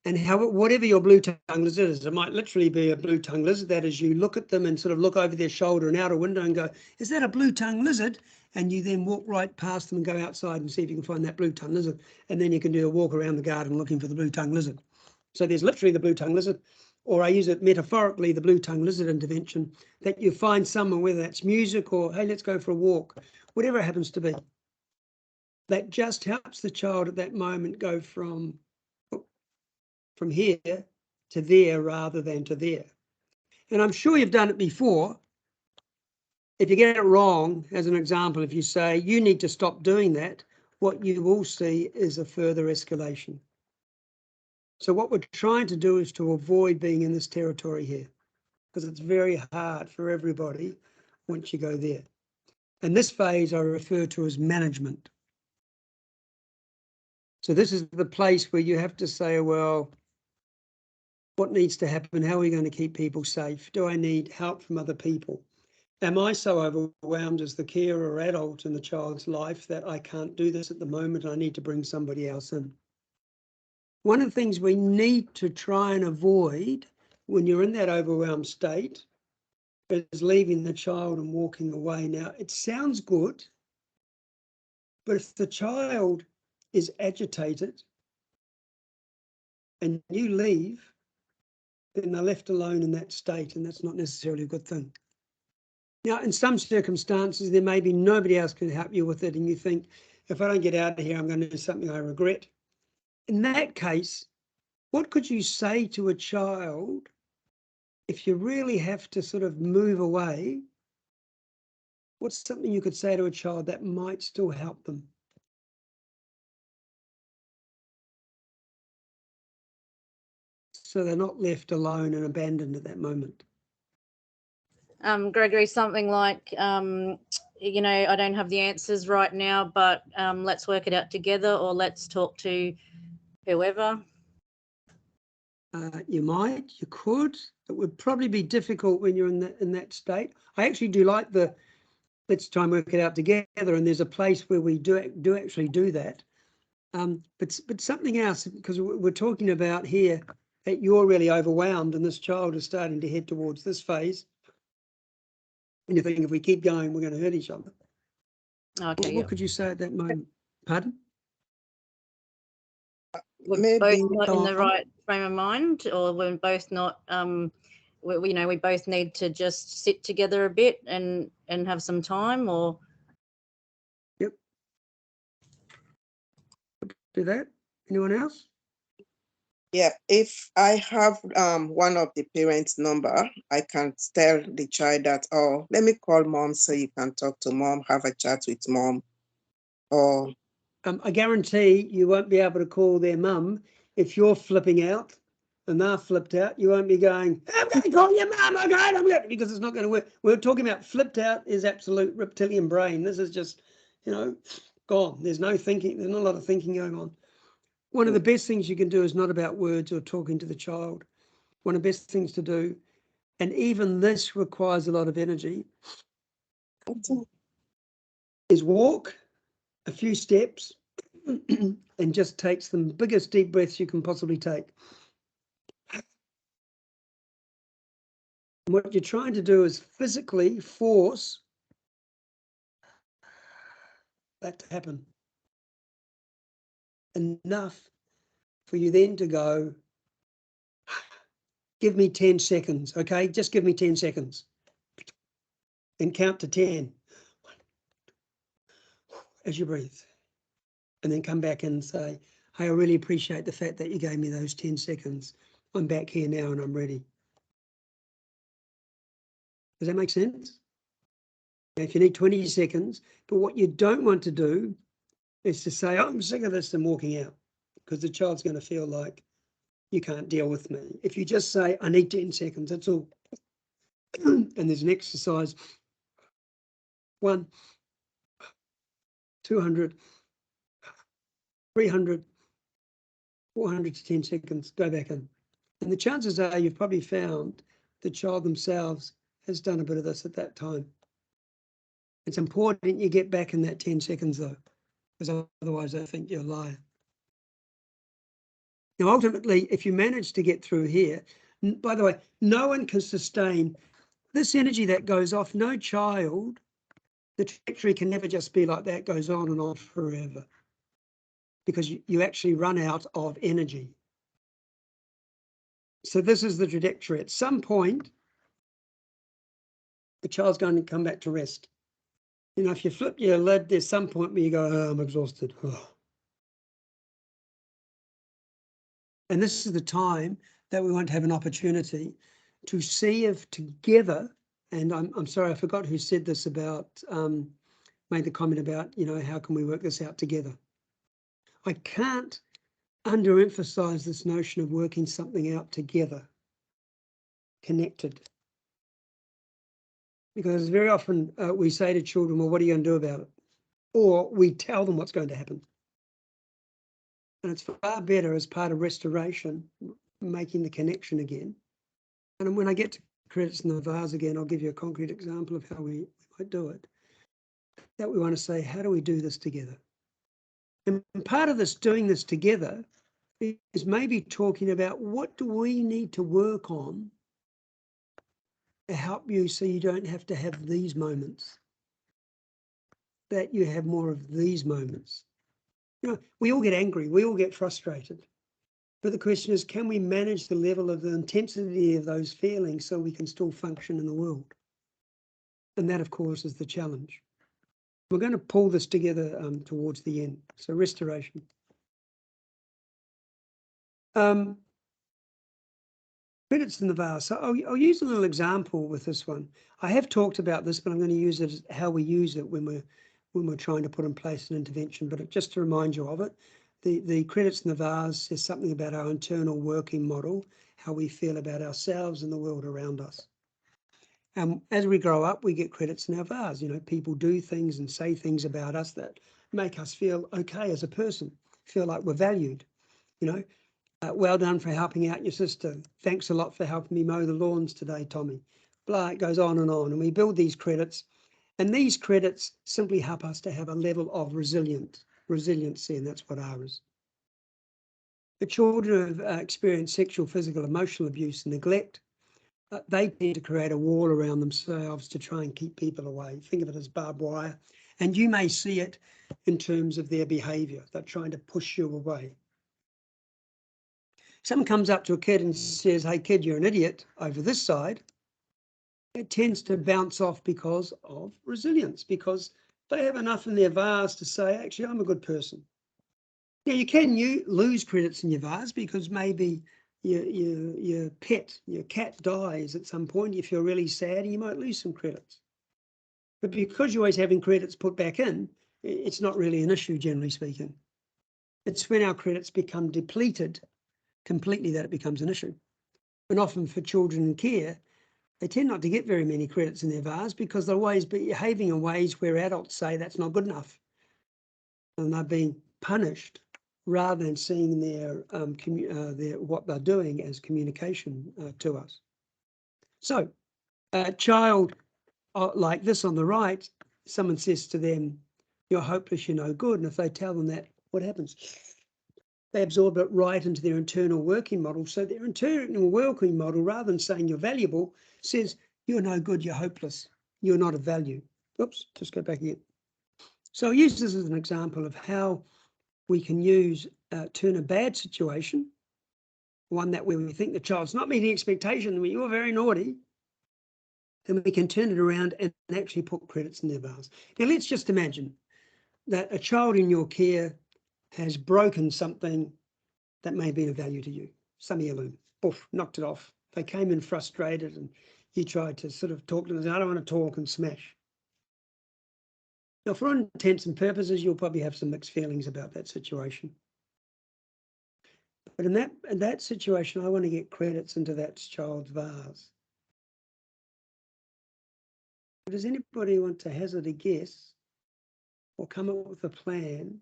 And whatever your blue tongue lizard is, it might literally be a blue tongue lizard. That is, you look at them and sort of look over their shoulder and out a window and go, is that a blue tongue lizard? And you then walk right past them and go outside and see if you can find that blue tongue lizard. And then you can do a walk around the garden looking for the blue tongue lizard. So there's literally the blue tongue lizard, or I use it metaphorically, the blue tongue lizard intervention, that you find someone, whether that's music or, hey, let's go for a walk, whatever it happens to be. That just helps the child at that moment go from here to there rather than to there. and I'm sure you've done it before. If you get it wrong, as an example, if you say you need to stop doing that, what you will see is a further escalation. So what we're trying to do is to avoid being in this territory here, because it's very hard for everybody once you go there. And this phase I refer to as management. So this is the place where you have to say, well, what needs to happen? How are we going to keep people safe? Do I need help from other people? Am I so overwhelmed as the carer or adult in the child's life that I can't do this at the moment? I need to bring somebody else in. One of the things we need to try and avoid when you're in that overwhelmed state is leaving the child and walking away. Now, it sounds good, but if the child is agitated and you leave, then they're left alone in that state, and that's not necessarily a good thing. Now, in some circumstances, there may be nobody else can help you with it, and you think, if I don't get out of here, I'm going to do something I regret. In that case, what could you say to a child if you really have to sort of move away? What's something you could say to a child that might still help them? So they're not left alone and abandoned at that moment. Gregory, something like, you know, I don't have the answers right now, but let's work it out together, or let's talk to whoever. You might, you could. It would probably be difficult when you're in that state. I actually do like the let's try and work it out together, and there's a place where we do actually do that. But something else, because we're talking about here that you're really overwhelmed and this child is starting to head towards this phase. And you think if we keep going, we're going to hurt each other. Okay. What could you say at that moment? Pardon? We're both not in the right frame of mind, or we're both not. We both need to just sit together a bit and have some time, or. Yep. Do that. Anyone else? Yeah, if I have one of the parents' number, I can tell the child that, oh, let me call mom so you can talk to mom, have a chat with mom. Or I guarantee you won't be able to call their mum if you're flipping out and they're flipped out. You won't be going, I'm going to call your mum, okay, because it's not going to work. We're talking about flipped out is absolute reptilian brain. This is just, gone. There's no thinking. There's not a lot of thinking going on. One of the best things you can do is not about words or talking to the child. One of the best things to do, and even this requires a lot of energy, is walk a few steps and just take some biggest deep breaths you can possibly take. And what you're trying to do is physically force that to happen. Enough for you then to go, give me 10 seconds, okay? Just give me 10 seconds. And count to 10 as you breathe. And then come back and say, hey, I really appreciate the fact that you gave me those 10 seconds. I'm back here now and I'm ready. Does that make sense? Now, if you need 20 seconds, but what you don't want to do is to say, oh, I'm sick of this and walking out, because the child's going to feel like you can't deal with me. If you just say, I need 10 seconds, that's all. And there's an exercise, 1, 200, 300, 400 to 10 seconds, go back in. And the chances are you've probably found the child themselves has done a bit of this at that time. It's important you get back in that 10 seconds though, because otherwise they think you're a liar. Now, ultimately, if you manage to get through here, by the way, no one can sustain this energy that goes off. No child, the trajectory can never just be like that, goes on and on forever, because you actually run out of energy. So this is the trajectory. At some point, the child's going to come back to rest. If you flip your lid, there's some point where you go, oh, I'm exhausted. Oh. And this is the time that we won't have an opportunity to see if together, and I'm sorry, I forgot who said this about, made the comment about, you know, how can we work this out together? I can't underemphasize this notion of working something out together, connected. Because very often we say to children, well, what are you going to do about it? Or we tell them what's going to happen. And it's far better as part of restoration, making the connection again. And when I get to credits in the vase again, I'll give you a concrete example of how we might do it. That we want to say, how do we do this together? And part of this doing this together is maybe talking about what do we need to work on to help you so you don't have to have these moments, that you have more of these moments. You know, we all get angry, we all get frustrated. But the question is, can we manage the level of the intensity of those feelings so we can still function in the world? And that, of course, is the challenge. We're going to pull this together towards the end. So restoration. Credits in the vase. So I'll use a little example with this one. I have talked about this, but I'm going to use it as how we use it when we're trying to put in place an intervention. But just to remind you of it, the credits in the vase says something about our internal working model, how we feel about ourselves and the world around us. And as we grow up, we get credits in our vase. You know, people do things and say things about us that make us feel okay as a person, feel like we're valued. You know, well done for helping out your sister. Thanks a lot for helping me mow the lawns today, Tommy. Blah, it goes on. And we build these credits. And these credits simply help us to have a level of resiliency, and that's what R is. The children who have experienced sexual, physical, emotional abuse and neglect, they tend to create a wall around themselves to try and keep people away. Think of it as barbed wire. And you may see it in terms of their behaviour. They're trying to push you away. Someone comes up to a kid and says, hey kid, you're an idiot over this side. It tends to bounce off because of resilience, because they have enough in their vase to say, actually, I'm a good person. Now, you can lose credits in your vase because maybe your pet, your cat dies at some point. If you're really sad, you might lose some credits. But because you're always having credits put back in, it's not really an issue, generally speaking. It's when our credits become depleted completely that it becomes an issue. And often for children in care, they tend not to get very many credits in their vase because they're always behaving in ways where adults say that's not good enough. And they're being punished rather than seeing their what they're doing as communication to us. So a child like this on the right, someone says to them, you're hopeless, you're no good. And if they tell them that, what happens? They absorb it right into their internal working model. So their internal working model, rather than saying you're valuable, says you're no good, you're hopeless, you're not of value. Oops, just go back again. So I use this as an example of how we can turn a bad situation, one that where we think the child's not meeting expectation, when you're very naughty, then we can turn it around and actually put credits in their vase. Now let's just imagine that a child in your care has broken something that may be of value to you, some heirloom, poof, knocked it off. They came in frustrated and you tried to sort of talk to them, I don't want to talk, and smash. Now, for all intents and purposes, you'll probably have some mixed feelings about that situation. But in that situation, I want to get credits into that child's vase. Does anybody want to hazard a guess or come up with a plan?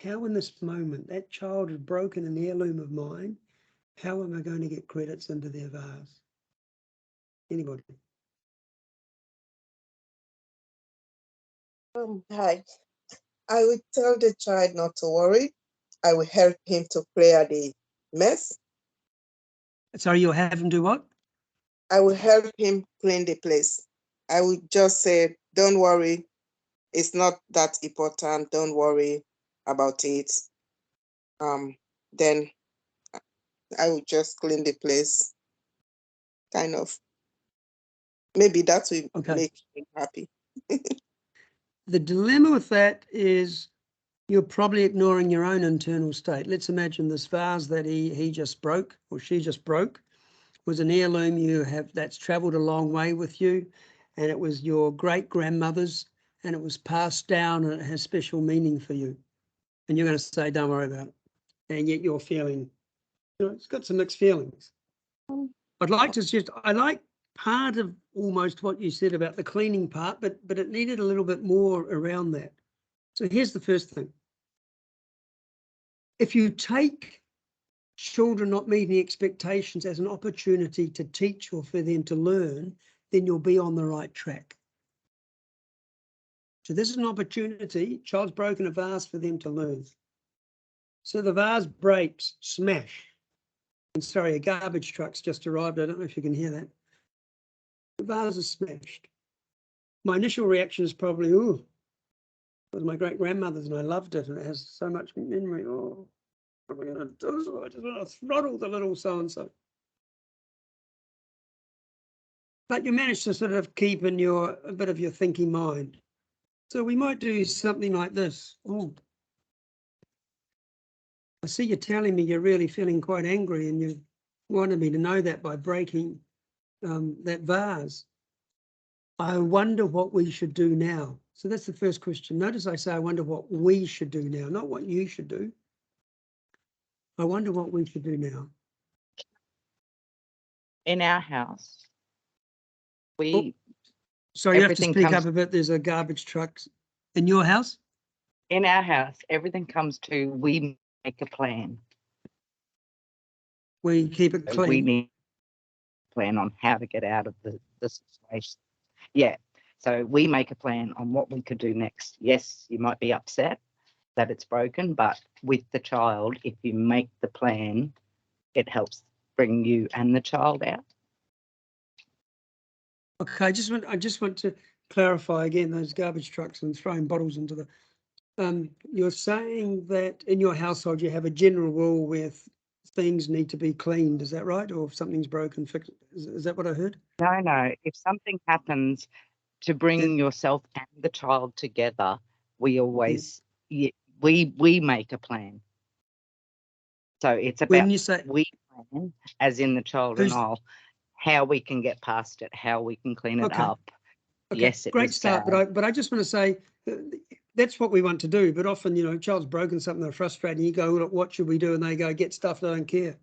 How in this moment, that child has broken an heirloom of mine, how am I going to get credits into their vase? Anybody? Hi. I would tell the child not to worry. I will help him to clear the mess. Sorry, you'll have him do what? I will help him clean the place. I would just say, don't worry. It's not that important. Don't worry about it. Then I would just clean the place. Kind of. Maybe that will make him happy. The dilemma with that is you're probably ignoring your own internal state. Let's imagine this vase that he just broke or she just broke. was an heirloom that's travelled a long way with you, and it was your great-grandmother's, and it was passed down, and it has special meaning for you. And you're going to say, don't worry about it. And yet you're feeling, it's got some mixed feelings. I like part of almost what you said about the cleaning part, but it needed a little bit more around that. So here's the first thing. If you take children not meeting expectations as an opportunity to teach or for them to learn, then you'll be on the right track. So this is an opportunity, child's broken a vase for them to learn. So the vase breaks, smash. And sorry, a garbage truck's just arrived. I don't know if you can hear that. The vase is smashed. My initial reaction is probably, ooh, it was my great-grandmother's and I loved it and it has so much memory. Oh, what am I going to do? I just want to throttle the little so-and-so. But you manage to sort of keep in a bit of your thinking mind. So we might do something like this. Oh, I see you're telling me you're really feeling quite angry and you wanted me to know that by breaking that vase. I wonder what we should do now. So that's the first question. Notice I say, I wonder what we should do now, not what you should do. I wonder what we should do now. In our house, sorry, you have to speak up a bit. There's a garbage truck in your house. In our house, everything comes to we make a plan. We keep it clean. We need a plan on how to get out of the situation. Yeah. So we make a plan on what we could do next. Yes, you might be upset that it's broken, but with the child, if you make the plan, it helps bring you and the child out. Okay, I just want to clarify again those garbage trucks and throwing bottles into the. You're saying that in your household you have a general rule where things need to be cleaned. Is that right? Or if something's broken, fix it. Is that what I heard? No. If something happens, to bring yourself and the child together, we always we make a plan. So it's about when you say we plan, as in the child and I, how we can get past it, how we can clean it up. Okay. Yes, it great start. But I just want to say that's what we want to do. But often, child's broken something, they're frustrated. You go, look, what should we do? And they go, get stuff. I don't care.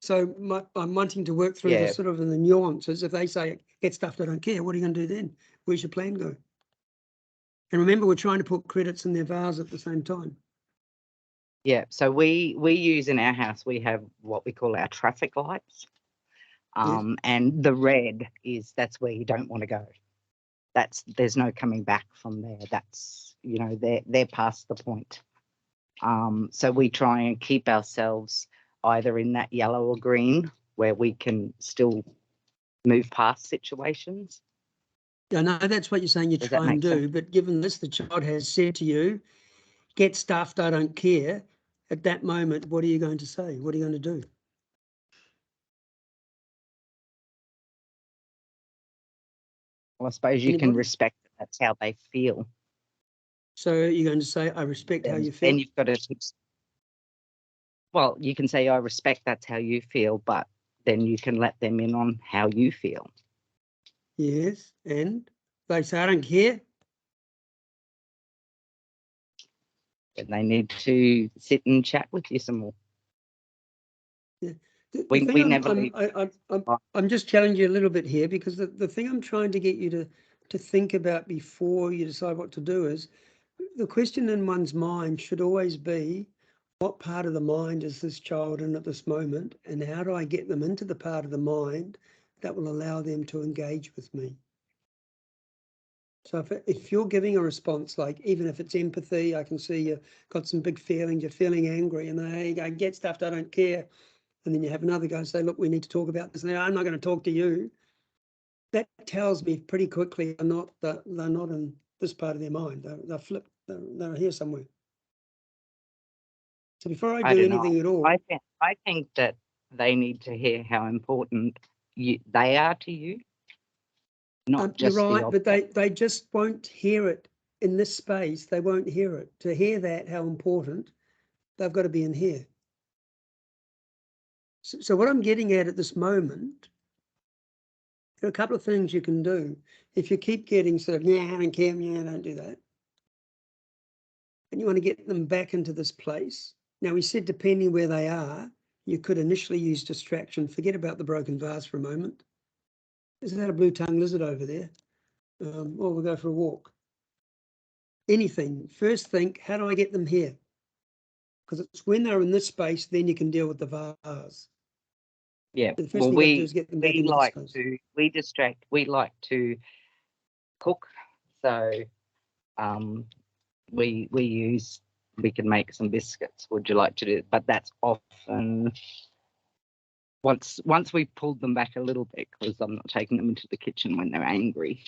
So I'm wanting to work through the sort of the nuances. If they say get stuff, I don't care. What are you going to do then? Where's your plan go? And remember, we're trying to put credits in their vase at the same time. Yeah. So we use in our house, we have what we call our traffic lights. And the red that's where you don't want to go. There's no coming back from there. That's, they're past the point. So we try and keep ourselves either in that yellow or green where we can still move past situations. Yeah, no, that's what you're saying you try and do. Sense? But given this, the child has said to you, get stuffed, I don't care. At that moment, what are you going to say? What are you going to do? Well, I suppose you can respect that that's how they feel. So you're going to say, I respect how you feel? Then you've got to... Well, you can say, I respect that's how you feel, but then you can let them in on how you feel. Yes, and they say, I don't care. Then they need to sit and chat with you some more. Yeah. We never leave. I'm just challenging you a little bit here because the thing I'm trying to get you to think about before you decide what to do is the question in one's mind should always be, what part of the mind is this child in at this moment, and how do I get them into the part of the mind that will allow them to engage with me? So if you're giving a response, like even if it's empathy, I can see you've got some big feelings, you're feeling angry, and they go, get stuffed, I don't care. And then you have another guy and say, look, we need to talk about this. And I'm not going to talk to you. That tells me pretty quickly they're not in this part of their mind. They're flipped. They're here somewhere. So before I do anything at all, I think that they need to hear how important they are to you. Not just you're right, but they just won't hear it in this space. They won't hear it. To hear that, how important, they've got to be in here. So what I'm getting at this moment, there are a couple of things you can do. If you keep getting sort of, yeah, I don't care, yeah, don't do that. And you want to get them back into this place. Now, we said depending where they are, you could initially use distraction. Forget about the broken vase for a moment. Isn't that a blue-tongued lizard over there? Or we'll go for a walk. Anything. First think, how do I get them here? Because it's when they're in this space, then you can deal with the vase. Yeah. The first Well, thing you got to do is get them back into like this space. we like to cook. So we can make some biscuits. Would you like to do it? But that's often once we've pulled them back a little bit, because I'm not taking them into the kitchen when they're angry.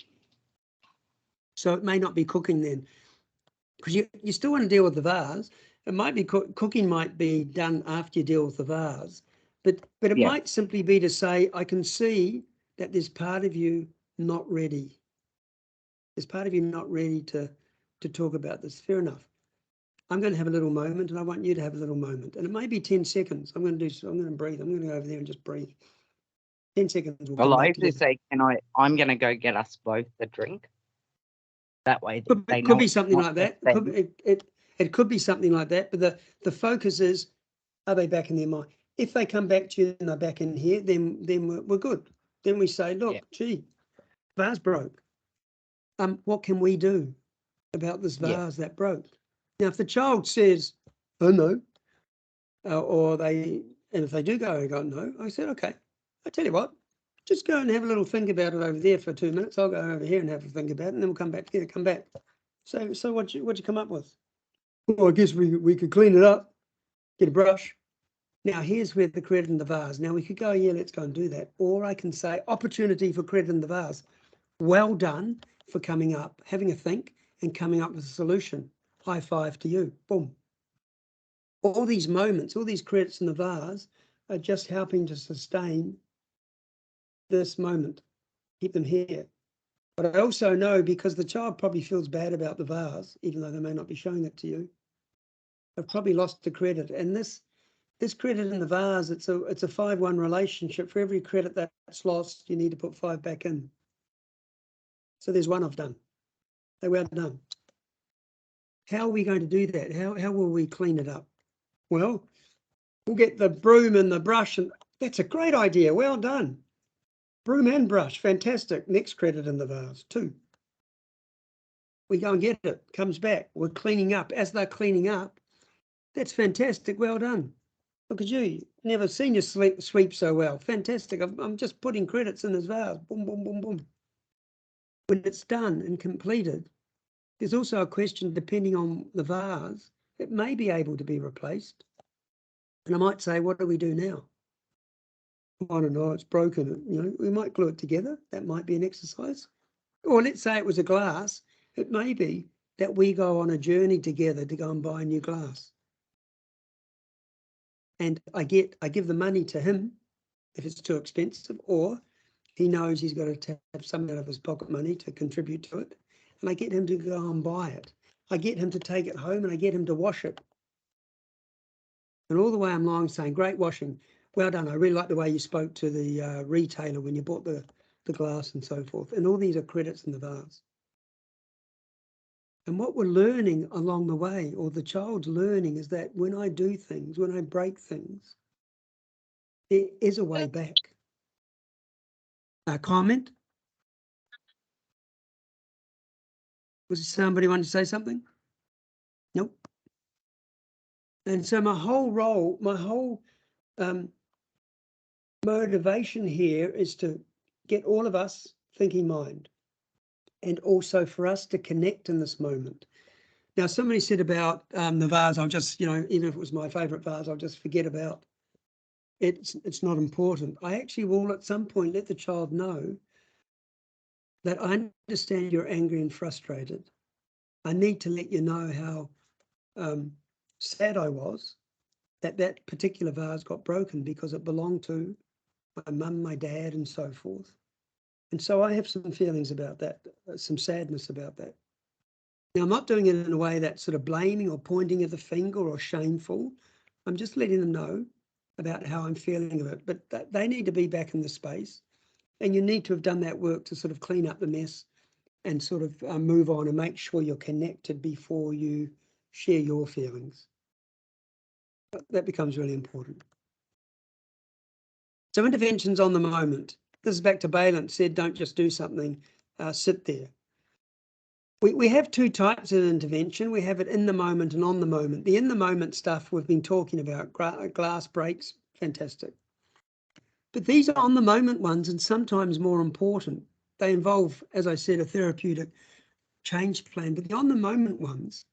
So it may not be cooking then, because you still want to deal with the vase. It might be cooking might be done after you deal with the vase, but it might simply be to say, I can see that there's part of you not ready. There's part of you not ready to talk about this. Fair enough. I'm going to have a little moment, and I want you to have a little moment. And it may be 10 seconds. I'm going to breathe. I'm going to go over there and just breathe. 10 seconds. Well, I usually say, I'm going to go get us both a drink. That way it could be something like that. It could be something like that. But the focus is, are they back in their mind? If they come back to you and they're back in here, then we're good. Then we say, look, gee, vase broke. What can we do about this vase that broke? Now, if the child says, oh no, and if they do go no, I said, okay, I tell you what, just go and have a little think about it over there for 2 minutes. I'll go over here and have a think about it, and then we'll come back together. Come back. So what'd you come up with? Well, I guess we could clean it up, get a brush. Now here's where the credit in the vase. Now we could go, yeah, let's go and do that. Or I can say, opportunity for credit in the vase. Well done for coming up, having a think, and coming up with a solution. High five to you. Boom. All these moments, all these credits in the vase are just helping to sustain this moment, keep them here. But I also know, because the child probably feels bad about the vase, even though they may not be showing it to you, they've probably lost the credit. And this credit in the vase, it's a 5-1 relationship. For every credit that's lost, you need to put 5 back in. So there's 1 I've done. They were done. How are we going to do that? How will we clean it up? Well, we'll get the broom and the brush, and that's a great idea. Well done. Broom and brush, fantastic. Next credit in the vase, 2. We go and get it, comes back. We're cleaning up. As they're cleaning up, that's fantastic. Well done. Look at you. Never seen you sweep so well. Fantastic. I'm just putting credits in this vase. Boom, boom, boom, boom. When it's done and completed, there's also a question, depending on the vase, it may be able to be replaced. And I might say, what do we do now? I don't know, it's broken. We might glue it together. That might be an exercise. Or let's say it was a glass. It may be that we go on a journey together to go and buy new glass. And I give the money to him if it's too expensive, or he knows he's got to have some out of his pocket money to contribute to it. And I get him to go and buy it. I get him to take it home, and I get him to wash it. And all the way I'm along saying, great washing. Well done. I really like the way you spoke to the retailer when you bought the glass and so forth. And all these are credits in the vase. And what we're learning along the way, or the child's learning, is that when I do things, when I break things, there is a way back. A comment? Was somebody want to say something? Nope. And so my whole role, my whole motivation here is to get all of us thinking mind, and also for us to connect in this moment. Now, somebody said about the vase, I'll just, even if it was my favourite vase, I'll just forget about it. It's not important. I actually will at some point let the child know that I understand you're angry and frustrated. I need to let you know how sad I was that particular vase got broken, because it belonged to my mum, my dad, and so forth. And so I have some feelings about that, some sadness about that. Now, I'm not doing it in a way that's sort of blaming or pointing of the finger or shameful. I'm just letting them know about how I'm feeling of it, but they need to be back in the space, and you need to have done that work to sort of clean up the mess and sort of move on and make sure you're connected before you share your feelings. That becomes really important. So interventions on the moment. This is back to Balint said, don't just do something, sit there. We have two types of intervention. We have it in the moment and on the moment. The in the moment stuff we've been talking about, glass breaks, fantastic. But these are on the moment ones, and sometimes more important. They involve, as I said, a therapeutic change plan, but the on the moment ones,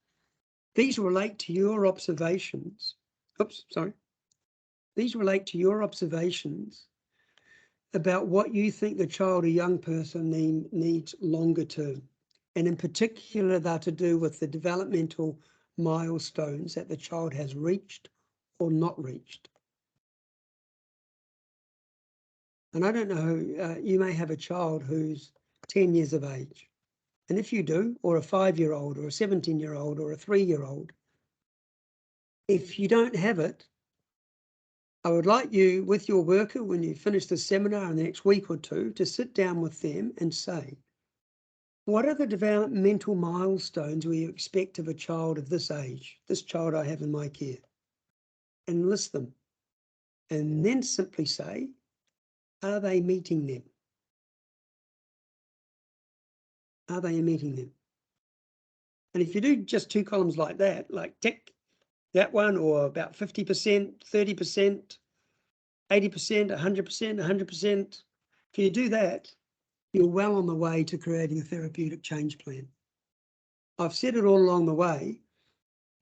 these relate to your observations. Oops, sorry. These relate to your observations about what you think the child or young person needs longer term. And in particular, they're to do with the developmental milestones that the child has reached or not reached. And I don't know, you may have a child who's 10 years of age. And if you do, or a 5-year-old or a 17-year-old or a 3-year-old, if you don't have it, I would like you with your worker, when you finish the seminar in the next week or two, to sit down with them and say, what are the developmental milestones we expect of a child of this age, this child I have in my care? And list them. And then simply say, are they meeting them? Are they meeting them? And if you do just 2 columns like that, like tick, that one, or about 50%, 30%, 80%, 100%, 100%, if you do that, you're well on the way to creating a therapeutic change plan. I've said it all along the way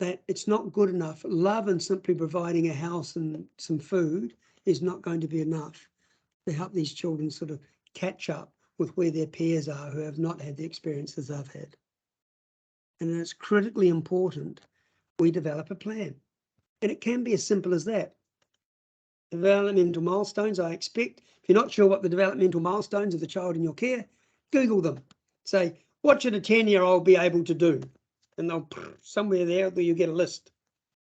that it's not good enough. Love and simply providing a house and some food is not going to be enough to help these children sort of catch up with where their peers are who have not had the experiences I've had. And it's critically important we develop a plan. And it can be as simple as that. Developmental milestones, I expect. If you're not sure what the developmental milestones of the child in your care, Google them. Say, what should a 10-year-old be able to do? And they'll, somewhere there you get a list.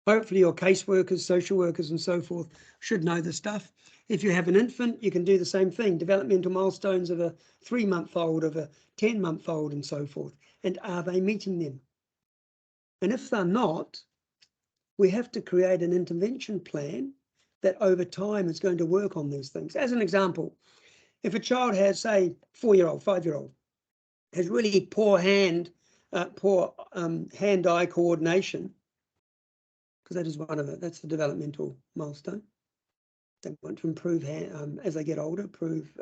Hopefully your caseworkers, social workers and so forth should know the stuff. If you have an infant, you can do the same thing. Developmental milestones of a 3-month-old, of a 10-month-old and so forth. And are they meeting them? And if they're not, we have to create an intervention plan that over time is going to work on these things. As an example, if a child has, say, 4-year-old, 5-year-old, has really poor hand-eye coordination, because that is one of it, that's the developmental milestone. They want to improve, as they get older, improve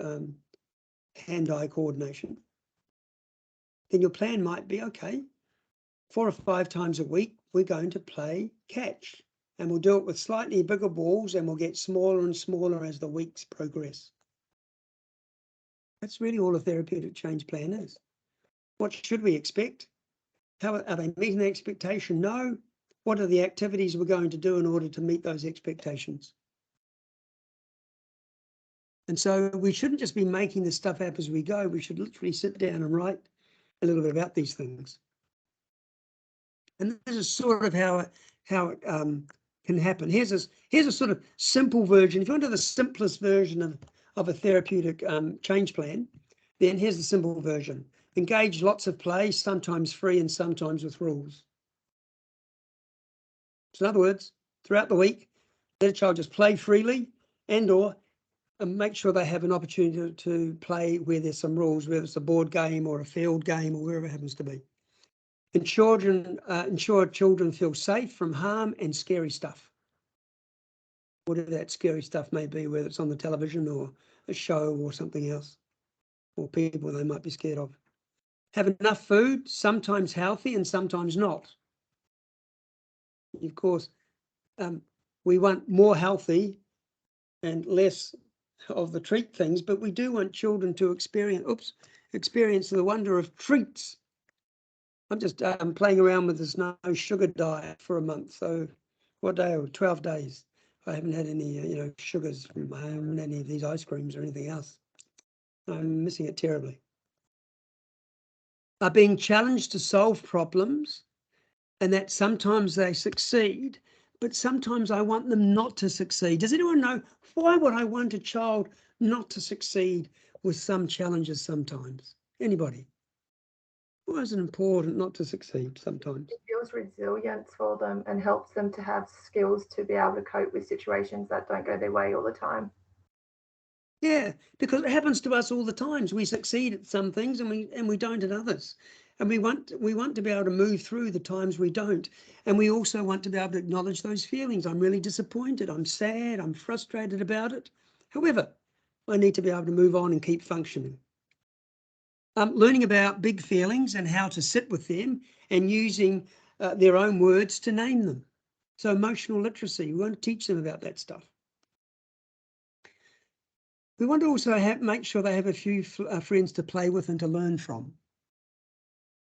hand-eye coordination. Then your plan might be, okay, 4 or 5 times a week, we're going to play catch. And we'll do it with slightly bigger balls, and we'll get smaller and smaller as the weeks progress. That's really all a therapeutic change plan is. What should we expect? How are they meeting the expectation? No. What are the activities we're going to do in order to meet those expectations? And so we shouldn't just be making this stuff up as we go. We should literally sit down and write a little bit about these things. And this is sort of how it can happen. Here's a sort of simple version. If you want to the simplest version of a therapeutic change plan, then here's the simple version. Engage lots of play, sometimes free and sometimes with rules. So in other words, throughout the week, let a child just play freely and/or make sure they have an opportunity to play where there's some rules, whether it's a board game or a field game or wherever it happens to be. Ensure children feel safe from harm and scary stuff. Whatever that scary stuff may be, whether it's on the television or a show or something else, or people they might be scared of. Have enough food, sometimes healthy and sometimes not. Of course, we want more healthy and less of the treat things, but we do want children to experience the wonder of treats. I'm just playing around with this no sugar diet for a month. So what day? 12 days. I haven't had any, sugars. I haven't had any of these ice creams or anything else. I'm missing it terribly. Are being challenged to solve problems, and that sometimes they succeed, but sometimes I want them not to succeed. Does anyone know why would I want a child not to succeed with some challenges sometimes? Anybody? Why is it important not to succeed sometimes? It builds resilience for them and helps them to have skills to be able to cope with situations that don't go their way all the time. Yeah, because it happens to us all the times. We succeed at some things and we don't at others. And we want to be able to move through the times we don't. And we also want to be able to acknowledge those feelings. I'm really disappointed. I'm sad. I'm frustrated about it. However, I need to be able to move on and keep functioning. Learning about big feelings and how to sit with them and using their own words to name them. So emotional literacy, we want to teach them about that stuff. We want to also make sure they have a few friends to play with and to learn from.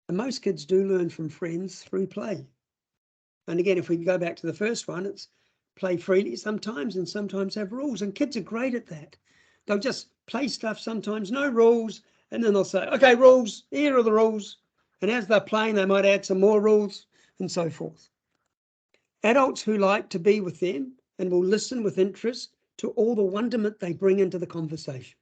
And most kids do learn from friends through play. And again, if we go back to the first one, it's play freely sometimes and sometimes have rules. And kids are great at that. They'll just play stuff sometimes, no rules. And then they'll say, okay, rules, here are the rules. And as they're playing, they might add some more rules and so forth. Adults who like to be with them and will listen with interest to all the wonderment they bring into the conversation.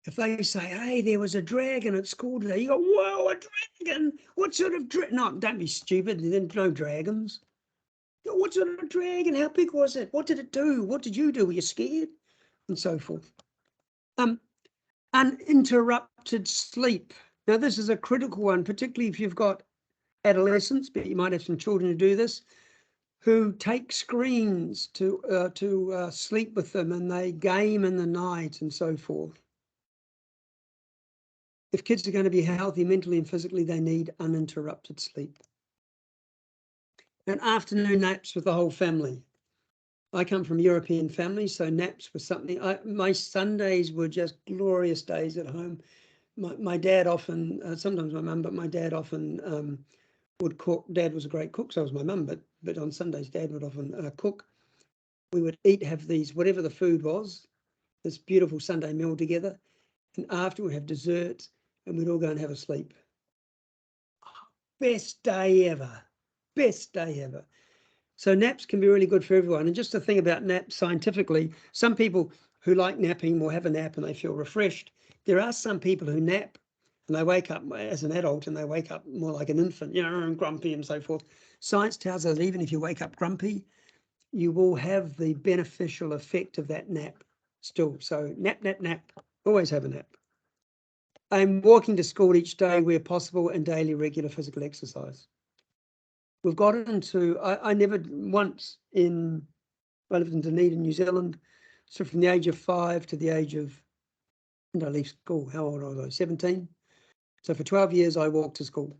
If they say, hey, there was a dragon at school today, you go, whoa, a dragon? What sort of dragon? No, don't be stupid. There's no dragons. What sort of dragon? How big was it? What did it do? What did you do? Were you scared? And so forth. Uninterrupted sleep. Now, this is a critical one, particularly if you've got adolescents, but you might have some children who do this, who take screens to sleep with them, and they game in the night and so forth. If kids are going to be healthy mentally and physically, they need uninterrupted sleep. And afternoon naps with the whole family. I come from European families, so naps was something. My Sundays were just glorious days at home. My dad often, sometimes my mum, but my dad often would cook. Dad was a great cook, so was my mum, but on Sundays, Dad would often cook. We would have these, whatever the food was, this beautiful Sunday meal together. And after we'd have dessert and we'd all go and have a sleep. Best day ever. Best day ever. So naps can be really good for everyone. And just the thing about naps scientifically, some people who like napping will have a nap and they feel refreshed. There are some people who nap and they wake up as an adult and they wake up more like an infant, and grumpy and so forth. Science tells us even if you wake up grumpy, you will have the beneficial effect of that nap still. So nap, nap, nap. Always have a nap. I'm walking to school each day where possible and daily regular physical exercise. We've got into, I never once I lived in Dunedin, New Zealand, so from the age of 5 to the age of, when did I leave school? How old was I? 17. So for 12 years, I walked to school.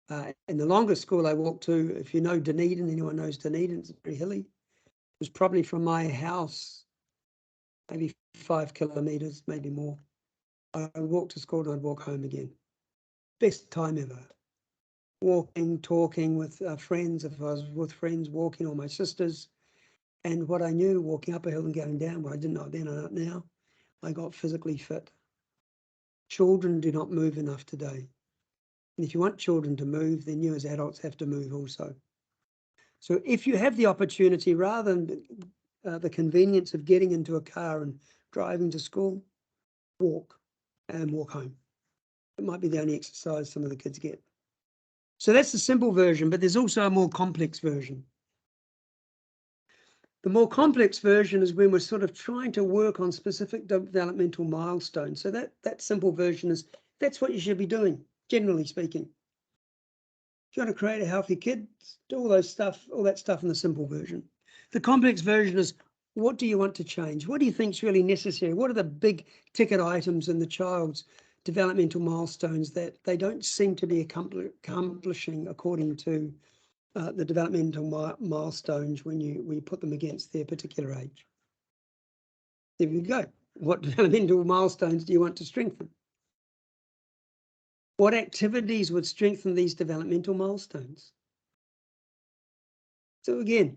And the longest school I walked to, if you know Dunedin, anyone knows Dunedin, it's very hilly, it was probably from my house, maybe 5 kilometres, maybe more. I walked to school and I'd walk home again. Best time ever. Walking, talking with friends, if I was with friends, walking, or my sisters. And what I knew, walking up a hill and going down, what I didn't know then, I know now, I got physically fit. Children do not move enough today. And if you want children to move, then you as adults have to move also. So if you have the opportunity, rather than the convenience of getting into a car and driving to school, walk and walk home. It might be the only exercise some of the kids get. So that's the simple version, but there's also a more complex version. The more complex version is when we're sort of trying to work on specific developmental milestones. So that simple version is, that's what you should be doing, generally speaking. If you want to create a healthy kid, do all that stuff in the simple version. The complex version is, what do you want to change? What do you think is really necessary? What are the big ticket items in the child's developmental milestones that they don't seem to be accomplishing according to the developmental milestones when you put them against their particular age? There you go. What developmental milestones do you want to strengthen? What activities would strengthen these developmental milestones? So again,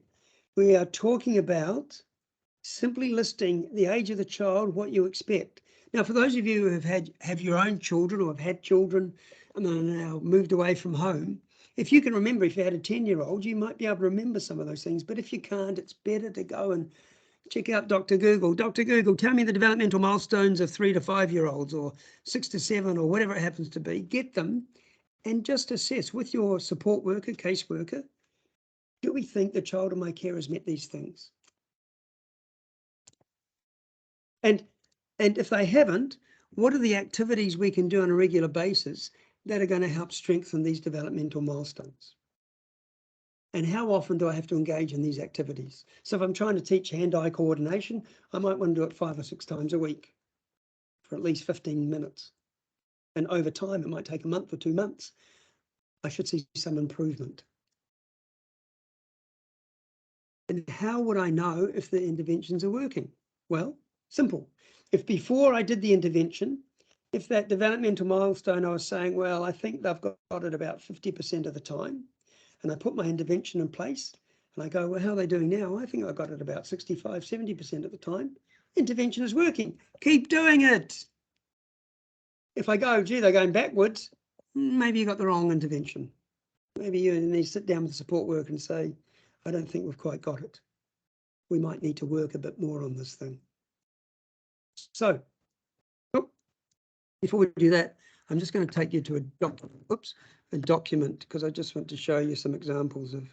we are talking about simply listing the age of the child, what you expect. Now, for those of you who have your own children or have had children and are now moved away from home, if you can remember, if you had a 10-year-old, you might be able to remember some of those things. But if you can't, it's better to go and check out Dr. Google. Dr. Google, tell me the developmental milestones of 3 to 5-year-olds or 6 to 7 or whatever it happens to be. Get them and just assess with your support worker, caseworker, do we think the child in my care has met these things? And if they haven't, what are the activities we can do on a regular basis that are going to help strengthen these developmental milestones? And how often do I have to engage in these activities? So if I'm trying to teach hand-eye coordination, I might want to do it 5 or 6 times a week for at least 15 minutes. And over time, it might take a month or 2 months. I should see some improvement. And how would I know if the interventions are working? Well, simple. If before I did the intervention, if that developmental milestone I was saying, well, I think they've got it about 50% of the time, and I put my intervention in place, and I go, well, how are they doing now? I think I got it about 65, 70% of the time. Intervention is working. Keep doing it. If I go, gee, they're going backwards, maybe you got the wrong intervention. Maybe you need to sit down with the support worker and say, I don't think we've quite got it. We might need to work a bit more on this thing. So, before we do that, I'm just going to take you to a document, because I just want to show you some examples of,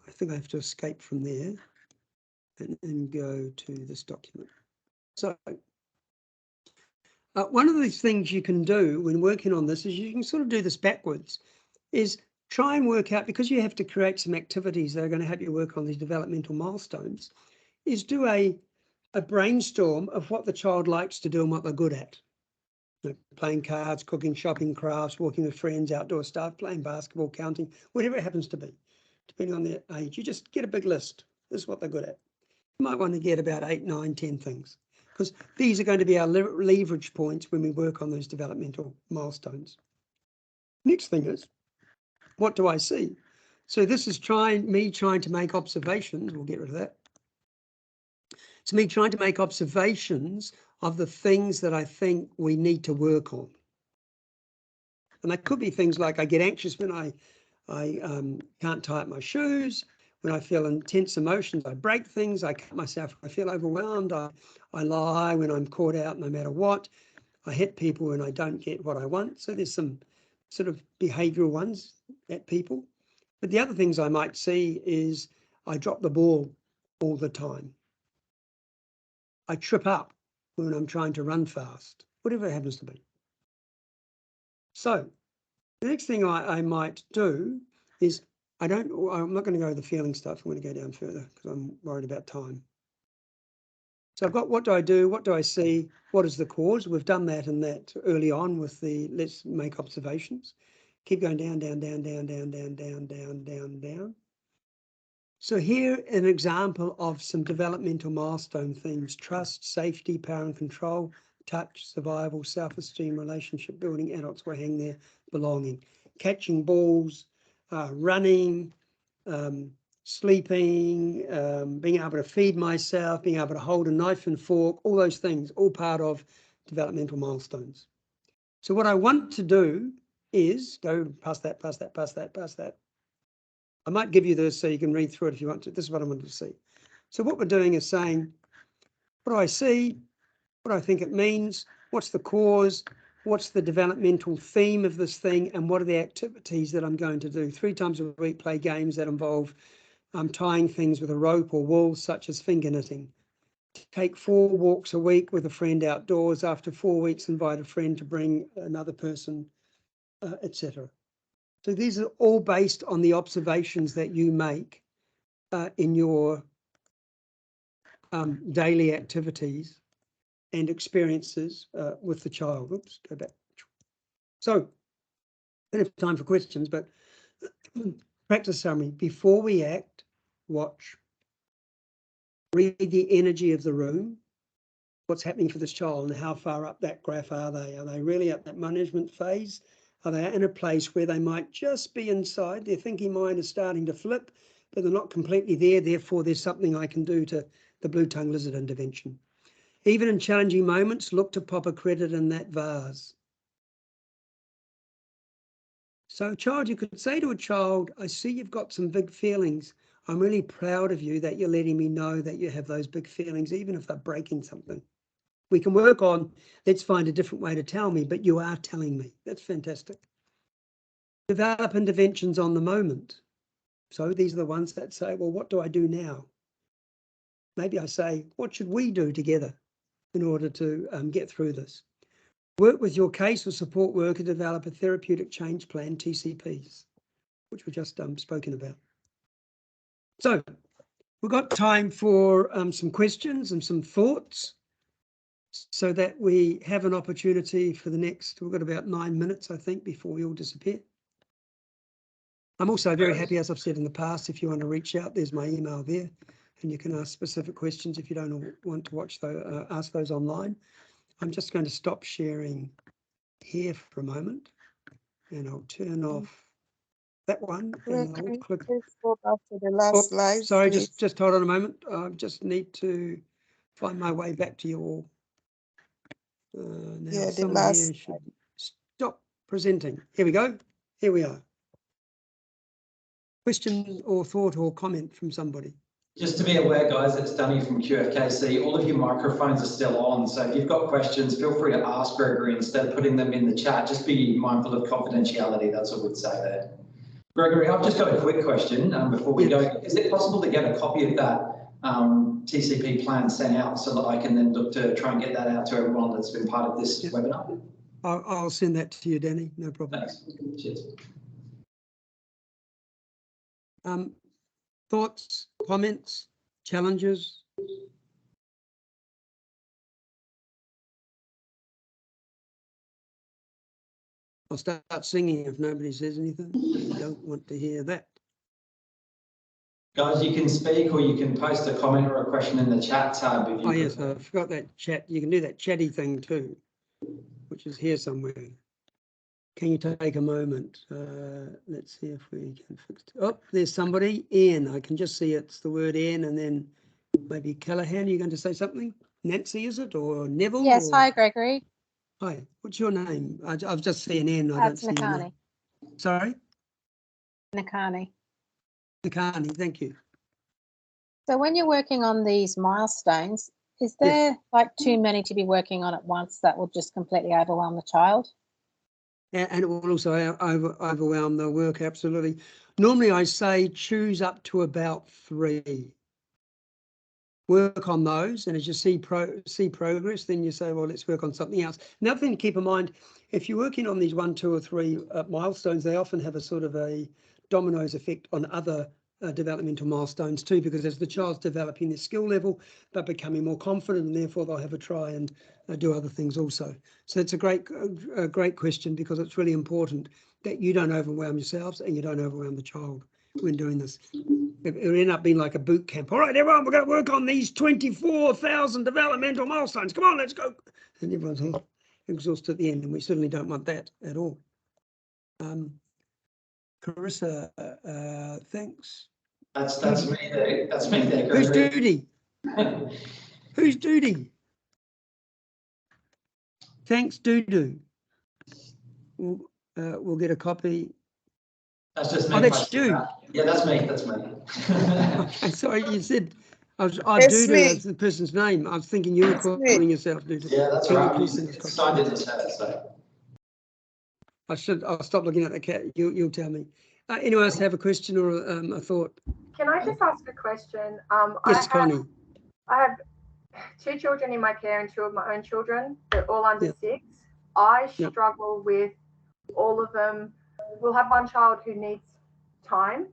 I think I have to escape from there and go to this document. So, one of these things you can do when working on this is you can sort of do this backwards, is try and work out, because you have to create some activities that are going to help you work on these developmental milestones, is do a brainstorm of what the child likes to do and what they're good at. You know, playing cards, cooking, shopping, crafts, walking with friends, outdoor stuff, playing basketball, counting, whatever it happens to be, depending on their age. You just get a big list. This is what they're good at. You might want to get about 8, 9, 10 things, because these are going to be our leverage points when we work on those developmental milestones. Next thing is, what do I see? So this is me trying to make observations. We'll get rid of that. It's me trying to make observations of the things that I think we need to work on. And that could be things like I get anxious when I can't tie up my shoes, when I feel intense emotions, I break things, I cut myself, I feel overwhelmed, I lie when I'm caught out no matter what, I hit people when I don't get what I want. So there's some sort of behavioural ones at people. But the other things I might see is I drop the ball all the time. I trip up when I'm trying to run fast, whatever it happens to be. So the next thing I might do is I'm not going to go to the feeling stuff. I'm going to go down further because I'm worried about time. So I've got, what do I do? What do I see? What is the cause? We've done that and that early on with the let's make observations. Keep going down, down, down, down, down, down, down, down, down, down. So here an example of some developmental milestone themes: trust, safety, power and control, touch, survival, self-esteem, relationship building, adults will hang there, belonging, catching balls, running, sleeping, being able to feed myself, being able to hold a knife and fork, all those things, all part of developmental milestones. So what I want to do is go past that, past that, past that, past that. I might give you this so you can read through it if you want to. This is what I wanted to see. So what we're doing is saying, what do I see? What do I think it means? What's the cause? What's the developmental theme of this thing? And what are the activities that I'm going to do? 3 times a week, play games that involve tying things with a rope or wool, such as finger knitting. Take 4 walks a week with a friend outdoors. After 4 weeks, invite a friend to bring another person, etc. So these are all based on the observations that you make in your daily activities and experiences with the child. Oops, go back. So I don't have time for questions, but practice summary. Before we act, watch. Read the energy of the room. What's happening for this child and how far up that graph are they? Are they really at that management phase? Are they in a place where they might just be inside? Their thinking mind is starting to flip, but they're not completely there. Therefore, there's something I can do to the blue tongue lizard intervention. Even in challenging moments, look to pop a credit in that vase. So a child, you could say to a child, I see you've got some big feelings. I'm really proud of you that you're letting me know that you have those big feelings, even if they're breaking something. We can work on, let's find a different way to tell me, but you are telling me. That's fantastic. Develop interventions on the moment. So these are the ones that say, well, what do I do now? Maybe I say, what should we do together in order to get through this? Work with your case or support worker to develop a therapeutic change plan, TCPs, which we just spoken about. So we've got time for some questions and some thoughts so that we have an opportunity for the next, we've got about 9 minutes, I think, before we all disappear. I'm also very happy, as I've said in the past, if you want to reach out, there's my email there, and you can ask specific questions if you don't want to watch those, ask those online. I'm just going to stop sharing here for a moment, and I'll turn off that one. And I'll click. Go back to the last slide. Sorry, please. just hold on a moment. I just need to find my way back to you all. Now Yeah, the someone last here should stop presenting. Here we go. Here we are. Question or thought or comment from somebody? Just to be aware, guys, it's Danny from QFKC. All of your microphones are still on, so if you've got questions, feel free to ask Gregory instead of putting them in the chat. Just be mindful of confidentiality, that's all we'd say there. Gregory, I've just got a quick question before we go. Is it possible to get a copy of that TCP plan sent out so that I can then look to try and get that out to everyone that's been part of this webinar? I'll send that to you, Danny, no problem. Thanks. Cheers. Thoughts, comments, challenges? I'll start singing if nobody says anything. I don't want to hear that. Guys, you can speak or you can post a comment or a question in the chat tab. If you yes, I forgot that chat. You can do that chatty thing too, which is here somewhere. Can you take a moment? Let's see if we can fix it. Oh, there's somebody. Ian, I can just see it's the word Ian, and then maybe Callahan. Are you going to say something? Nancy, is it? Or Neville? Yes, or... hi, Gregory. Hi, what's your name? I've just seen Ian. I That's don't see your name. Sorry? Nakani. Nakani, thank you. So when you're working on these milestones, is there like too many to be working on at once that will just completely overwhelm the child? And it will also overwhelm the work, absolutely. Normally I say choose up to about 3. Work on those, and as you see progress, then you say, well, let's work on something else. Another thing to keep in mind, if you're working on these 1, 2 or 3 milestones, they often have a sort of a dominoes effect on other developmental milestones too, because as the child's developing their skill level, they're becoming more confident, and therefore they'll have a try and do other things also. So it's a great question, because it's really important that you don't overwhelm yourselves and you don't overwhelm the child when doing this. It'll end up being like a boot camp. All right, everyone, we're going to work on these 24,000 developmental milestones. Come on, let's go. And everyone's exhausted at the end, and we certainly don't want that at all. Carissa, thanks. That's me there. That's me there. Who's Duty? Who's Duty? Thanks, Dudu. We'll get a copy. That's just me. Oh, that's you. Yeah, that's me. That's me. Okay, sorry, you said Dudu, that's the person's name. I was thinking you were calling yourself Dudu. Yeah, that's Can right. you please send us Signed it as her, so. I'll stop looking at the cat. You'll tell me. Anyone else have a question or a thought? Can I just ask a question? Yes, Connie. I have 2 children in my care and 2 of my own children. They're all under 6. I struggle with all of them. We'll have one child who needs time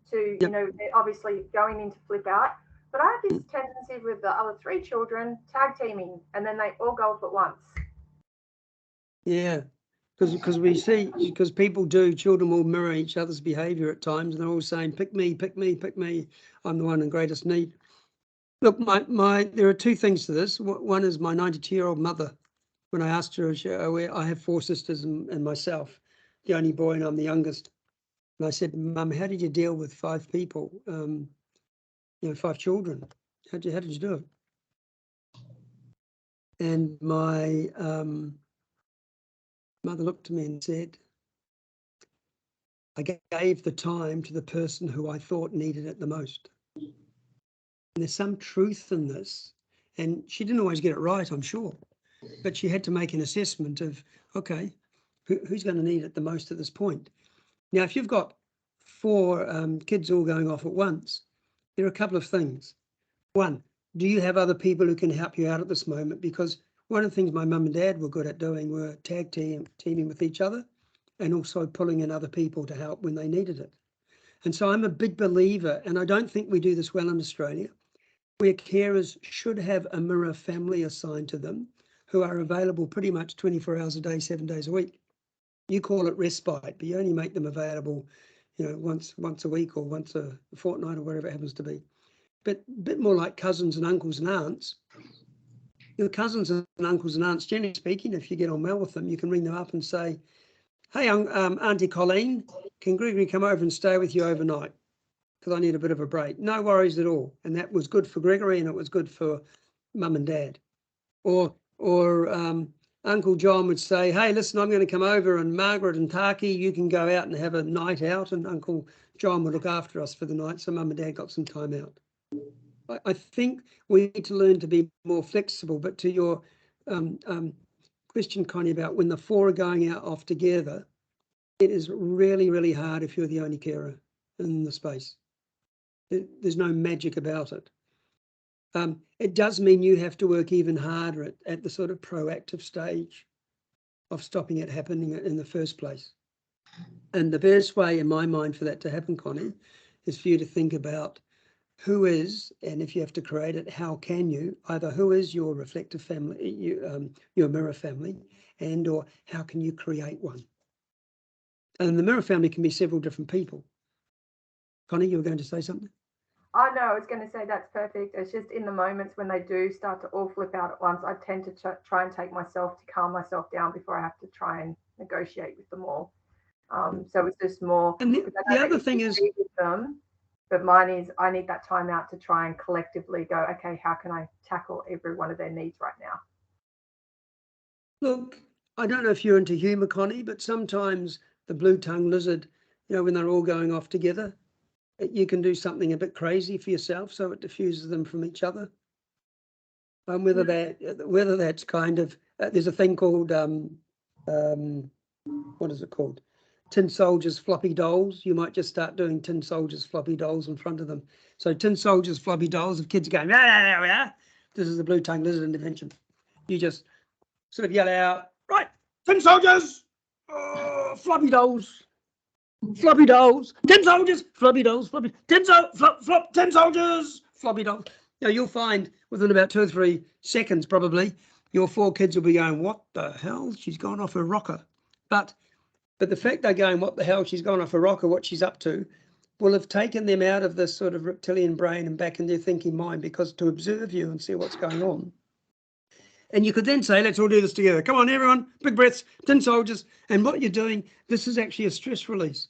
to, you know, they're obviously going into flip out. But I have this tendency with the other 3 children tag teaming, and then they all go off at once. Yeah. Because people do, children will mirror each other's behaviour at times, and they're all saying, pick me, pick me, pick me. I'm the one in greatest need. Look, there are 2 things to this. One is my 92-year-old mother. When I asked her, I have 4 sisters and myself, the only boy, and I'm the youngest. And I said, Mum, how did you deal with 5 people, 5 children? How did you do it? And my mother looked at me and said, I gave the time to the person who I thought needed it the most. And there's some truth in this. And she didn't always get it right, I'm sure. But she had to make an assessment of, okay, who's going to need it the most at this point? Now, if you've got 4 kids all going off at once, there are a couple of things. One, do you have other people who can help you out at this moment? Because one of the things my mum and dad were good at doing were teaming with each other and also pulling in other people to help when they needed it. And so I'm a big believer, and I don't think we do this well in Australia, where carers should have a mirror family assigned to them who are available pretty much 24 hours a day, 7 days a week. You call it respite, but you only make them available, you know, once a week or once a fortnight or whatever it happens to be. But a bit more like cousins and uncles and aunts. Your cousins and uncles and aunts, generally speaking, if you get on well with them, you can ring them up and say, hey, Auntie Colleen, can Gregory come over and stay with you overnight? Because I need a bit of a break. No worries at all. And that was good for Gregory and it was good for mum and dad. Or Uncle John would say, hey, listen, I'm going to come over, and Margaret and Taki, you can go out and have a night out, and Uncle John would look after us for the night, so mum and dad got some time out. I think we need to learn to be more flexible. But to your question, Connie, about when the 4 are going out off together, it is really, really hard if you're the only carer in the space. There's no magic about it. It does mean you have to work even harder at the sort of proactive stage of stopping it happening in the first place. And the best way in my mind for that to happen, Connie, is for you to think about who is, and if you have to create it, how can you, either who is your reflective family, your mirror family, and or how can you create one? And the mirror family can be several different people. Connie, you were going to say something? Oh, no, I was going to say that's perfect. It's just in the moments when they do start to all flip out at once, I tend to try and take myself to calm myself down before I have to try and negotiate with them all. So it's just more. And the other thing is, but mine is I need that time out to try and collectively go, okay, how can I tackle every one of their needs right now? Look, I don't know if you're into humour, Connie, but sometimes the blue-tongued lizard, you know, when they're all going off together, you can do something a bit crazy for yourself so it diffuses them from each other. Whether that's kind of, there's a thing called, what is it called? Tin soldiers, floppy dolls. You might just start doing tin soldiers, floppy dolls in front of them. So tin soldiers, floppy dolls, of kids going, this is the blue-tongued lizard intervention. You just sort of yell out, right, tin soldiers, floppy dolls. Floppy dolls, tin soldiers, floppy dolls, floppy, tin soldiers, floppy dolls. Now you'll find within about 2 or 3 seconds, probably, your 4 kids will be going, what the hell? She's gone off her rocker. But the fact they're going, what the hell? She's gone off her rocker, what she's up to, will have taken them out of this sort of reptilian brain and back in their thinking mind, because to observe you and see what's going on. And you could then say, let's all do this together. Come on, everyone, big breaths, tin soldiers. And what you're doing, this is actually a stress release.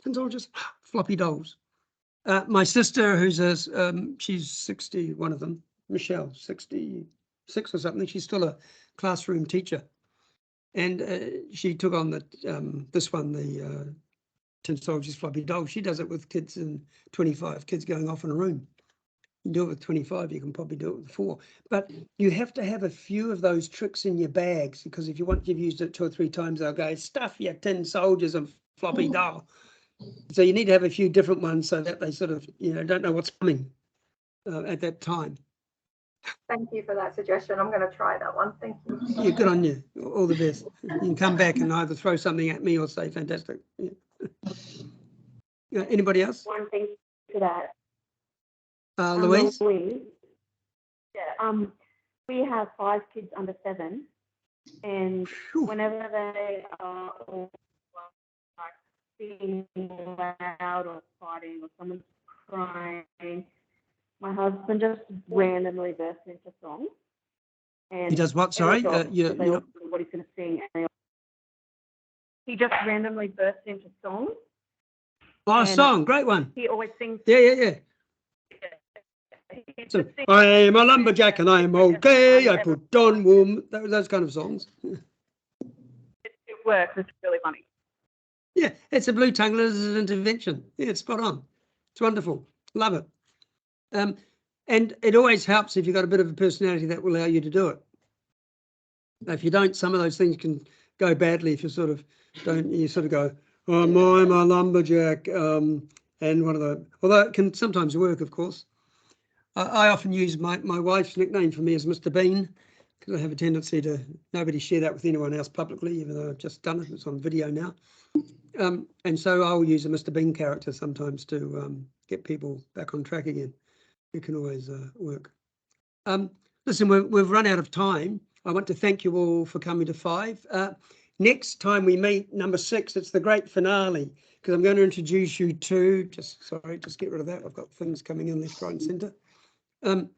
Tin soldiers, floppy dolls. My sister, who's she's 60, one of them, Michelle, 66 or something. She's still a classroom teacher. And she took on this one, the tin soldiers, floppy dolls. She does it with kids, and 25 kids going off in a room. You do it with 25, you can probably do it with 4. But you have to have a few of those tricks in your bags, because if once you've used it 2 or 3 times, they'll go, stuff your tin soldiers and floppy doll. So you need to have a few different ones so that they sort of, you know, don't know what's coming at that time. Thank you for that suggestion. I'm going to try that one. Thank you. Yeah, good on you. All the best. You can come back and either throw something at me or say, fantastic. Yeah. Anybody else? One thing to that. Louise? Louise. Yeah. We have 5 kids under 7, and whenever they are all like being loud or fighting or someone's crying, my husband just randomly bursts into song. And he does what? Sorry, what he's going to sing. He just randomly bursts into song. Oh, song, great one. He always sings. Yeah. So, I am a lumberjack and I am okay. I put on wool. Those kind of songs. It works. It's really funny. Yeah, it's a blue tongue lizard intervention. Yeah, it's spot on. It's wonderful. Love it. And it always helps if you've got a bit of a personality that will allow you to do it. If you don't, some of those things can go badly if you sort of don't, you sort of go, oh, I'm a lumberjack, and one of the, although it can sometimes work, of course. I often use my wife's nickname for me as Mr. Bean, because I have a tendency to nobody share that with anyone else publicly, even though I've just done it. It's on video now. And so I'll use a Mr. Bean character sometimes to get people back on track again. It can always work. Listen, we've run out of time. I want to thank you all for coming to 5. Next time we meet, number 6, it's the great finale, because I'm going to introduce you to, just get rid of that. I've got things coming in left, right and centre. I'm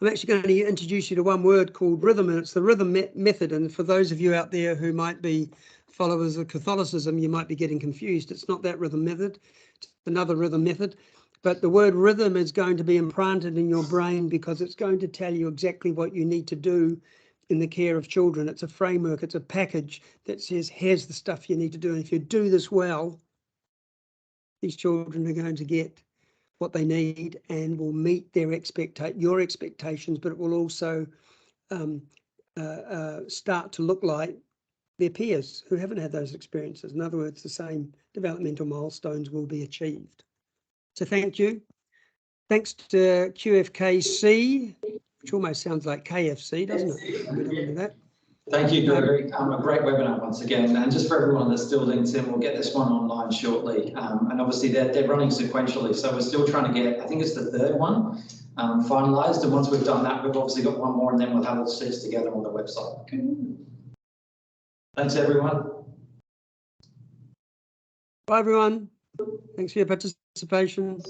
actually going to introduce you to one word called rhythm, and it's the rhythm method. And for those of you out there who might be followers of Catholicism, you might be getting confused. It's not that rhythm method, it's another rhythm method. But the word rhythm is going to be implanted in your brain because it's going to tell you exactly what you need to do in the care of children. It's a framework, it's a package that says, here's the stuff you need to do. And if you do this well, these children are going to get what they need and will meet your expectations, but it will also start to look like their peers who haven't had those experiences. In other words, the same developmental milestones will be achieved. So thank you. Thanks to QFKC, which almost sounds like KFC, doesn't it? We don't want to do that. Thank you, Gregory. A great webinar once again. And just for everyone that's still linked in, we'll get this one online shortly. And obviously they're running sequentially. So we're still trying to get, I think it's the 3rd one, finalised. And once we've done that, we've obviously got one more and then we'll have all 6 together on the website. Okay. Thanks, everyone. Bye, everyone. Thanks for your participation.